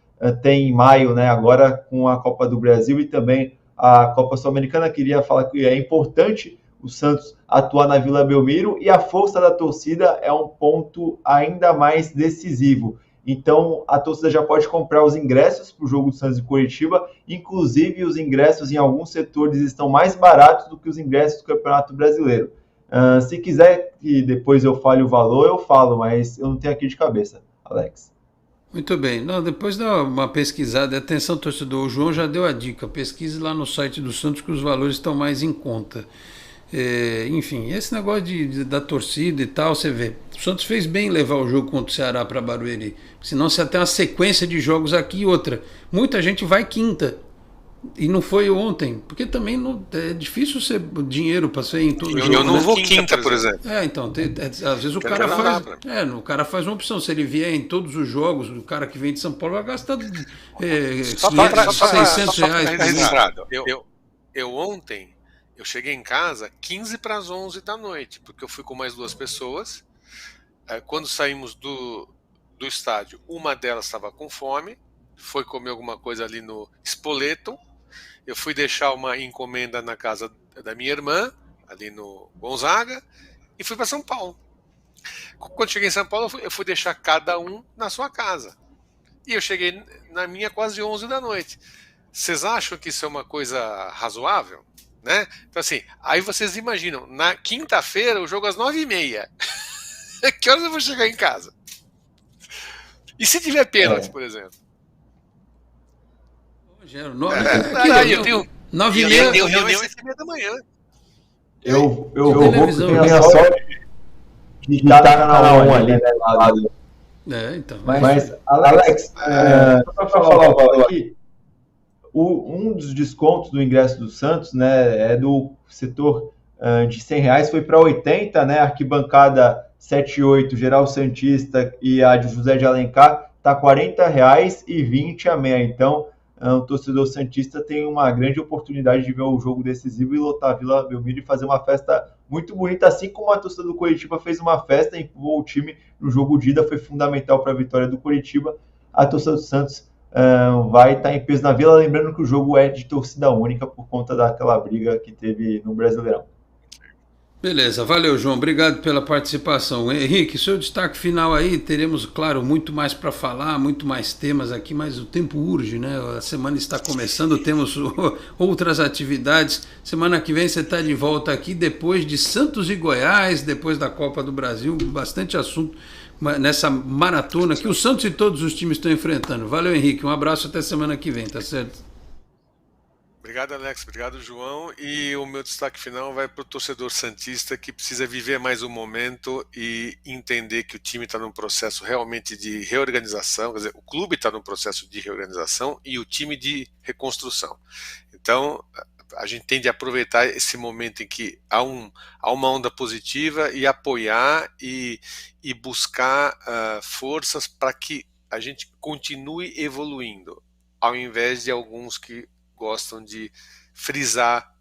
tem em maio, né, agora com a Copa do Brasil e também a Copa Sul-Americana. Queria falar que é importante o Santos atuar na Vila Belmiro e a força da torcida é um ponto ainda mais decisivo. Então, a torcida já pode comprar os ingressos para o jogo do Santos e Coritiba, inclusive os ingressos em alguns setores estão mais baratos do que os ingressos do Campeonato Brasileiro. Se quiser que depois eu fale o valor, eu falo, mas eu não tenho aqui de cabeça, Alex. Muito bem. Não, depois dá uma pesquisada. Atenção, torcedor, o João já deu a dica. Pesquise lá no site do Santos que os valores estão mais em conta. Enfim, esse negócio da torcida e tal, você vê. O Santos fez bem levar o jogo contra o Ceará para Barueri. Senão você tem uma sequência de jogos aqui e outra. Muita gente vai quinta. E não foi ontem, porque também é difícil ser dinheiro para ser em todo jogo. Eu não vou quinta, por exemplo. Então, às vezes o cara faz. O cara faz uma opção. Se ele vier em todos os jogos, o cara que vem de São Paulo vai gastar R$600. Ontem, eu cheguei em casa 15 para as 11 da noite, porque eu fui com mais 2 pessoas. Quando saímos do estádio, uma delas estava com fome, foi comer alguma coisa ali no Spoleto. Eu fui deixar uma encomenda na casa da minha irmã, ali no Gonzaga, e fui para São Paulo. Quando cheguei em São Paulo, eu fui deixar cada um na sua casa. E eu cheguei na minha quase 11 da noite. Vocês acham que isso é uma coisa razoável? Né? Então, assim, aí vocês imaginam, na quinta-feira, o jogo às 9h30. Que horas eu vou chegar em casa? E se tiver pênalti, por exemplo? Eu tenho 9h30. Reunião às 7h30 da manhã. Eu tenho a sorte de estar na canal 1 ali, né? Então. Mas Alex, só para falar o valor aqui, um dos descontos do ingresso do Santos, né, é do setor de R$100, foi para 80, né? Arquibancada 7 e 8, Geral Santista e a de José de Alencar, tá R$40,20 a meia. Então, o torcedor santista tem uma grande oportunidade de ver o jogo decisivo e lotar a Vila Belmiro e fazer uma festa muito bonita, assim como a torcida do Coritiba fez uma festa e empurrou o time no jogo de ida, foi fundamental para a vitória do Coritiba. A torcida do Santos vai estar em peso na Vila, lembrando que o jogo é de torcida única por conta daquela briga que teve no Brasileirão. Beleza, valeu, João, obrigado pela participação. Henrique, seu destaque final aí, teremos, claro, muito mais para falar, muito mais temas aqui, mas o tempo urge, né? A semana está começando, temos outras atividades. Semana que vem você está de volta aqui, depois de Santos e Goiás, depois da Copa do Brasil, bastante assunto nessa maratona que o Santos e todos os times estão enfrentando. Valeu, Henrique, um abraço até semana que vem, tá certo? Obrigado, Alex. Obrigado, João. E o meu destaque final vai para o torcedor santista que precisa viver mais um momento e entender que o time está num processo realmente de reorganização, quer dizer, o clube está num processo de reorganização e o time de reconstrução. Então, a gente tem de aproveitar esse momento em que há uma onda positiva e apoiar e buscar forças para que a gente continue evoluindo, ao invés de alguns que gostam de frisar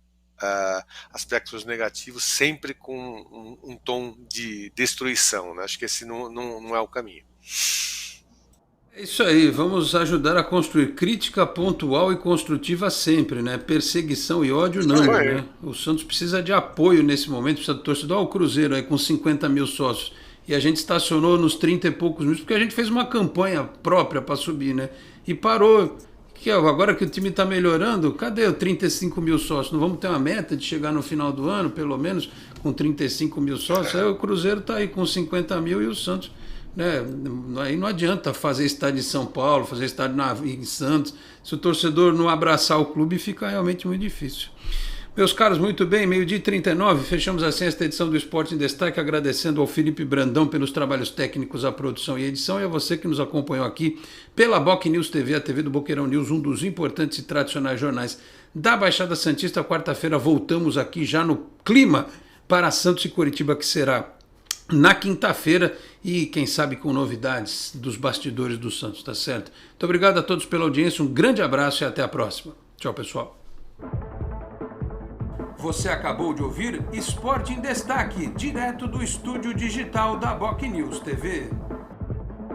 aspectos negativos sempre com um tom de destruição, né? Acho que esse não é o caminho. É isso aí, vamos ajudar a construir crítica pontual e construtiva sempre, né? Perseguição e ódio não, né? O Santos precisa de apoio nesse momento, precisa do torcedor. Olha o Cruzeiro aí com 50 mil sócios e a gente estacionou nos 30 e poucos mil porque a gente fez uma campanha própria para subir, né? E parou. Agora que o time está melhorando, cadê os 35 mil sócios? Não vamos ter uma meta de chegar no final do ano, pelo menos, com 35 mil sócios? Aí o Cruzeiro está aí com 50 mil e o Santos, né? Aí não adianta fazer estádio em São Paulo, fazer estádio em Santos. Se o torcedor não abraçar o clube, fica realmente muito difícil. Meus caros, muito bem, 12h39, fechamos assim esta edição do Esporte em Destaque, agradecendo ao Felipe Brandão pelos trabalhos técnicos, a produção e a edição, e a você que nos acompanhou aqui pela Boc News TV, a TV do Boqueirão News, um dos importantes e tradicionais jornais da Baixada Santista. Quarta-feira voltamos aqui já no clima para Santos e Coritiba, que será na quinta-feira, e quem sabe com novidades dos bastidores do Santos, tá certo? Muito obrigado a todos pela audiência, um grande abraço e até a próxima. Tchau, pessoal. Você acabou de ouvir Esporte em Destaque, direto do estúdio digital da Boc News TV.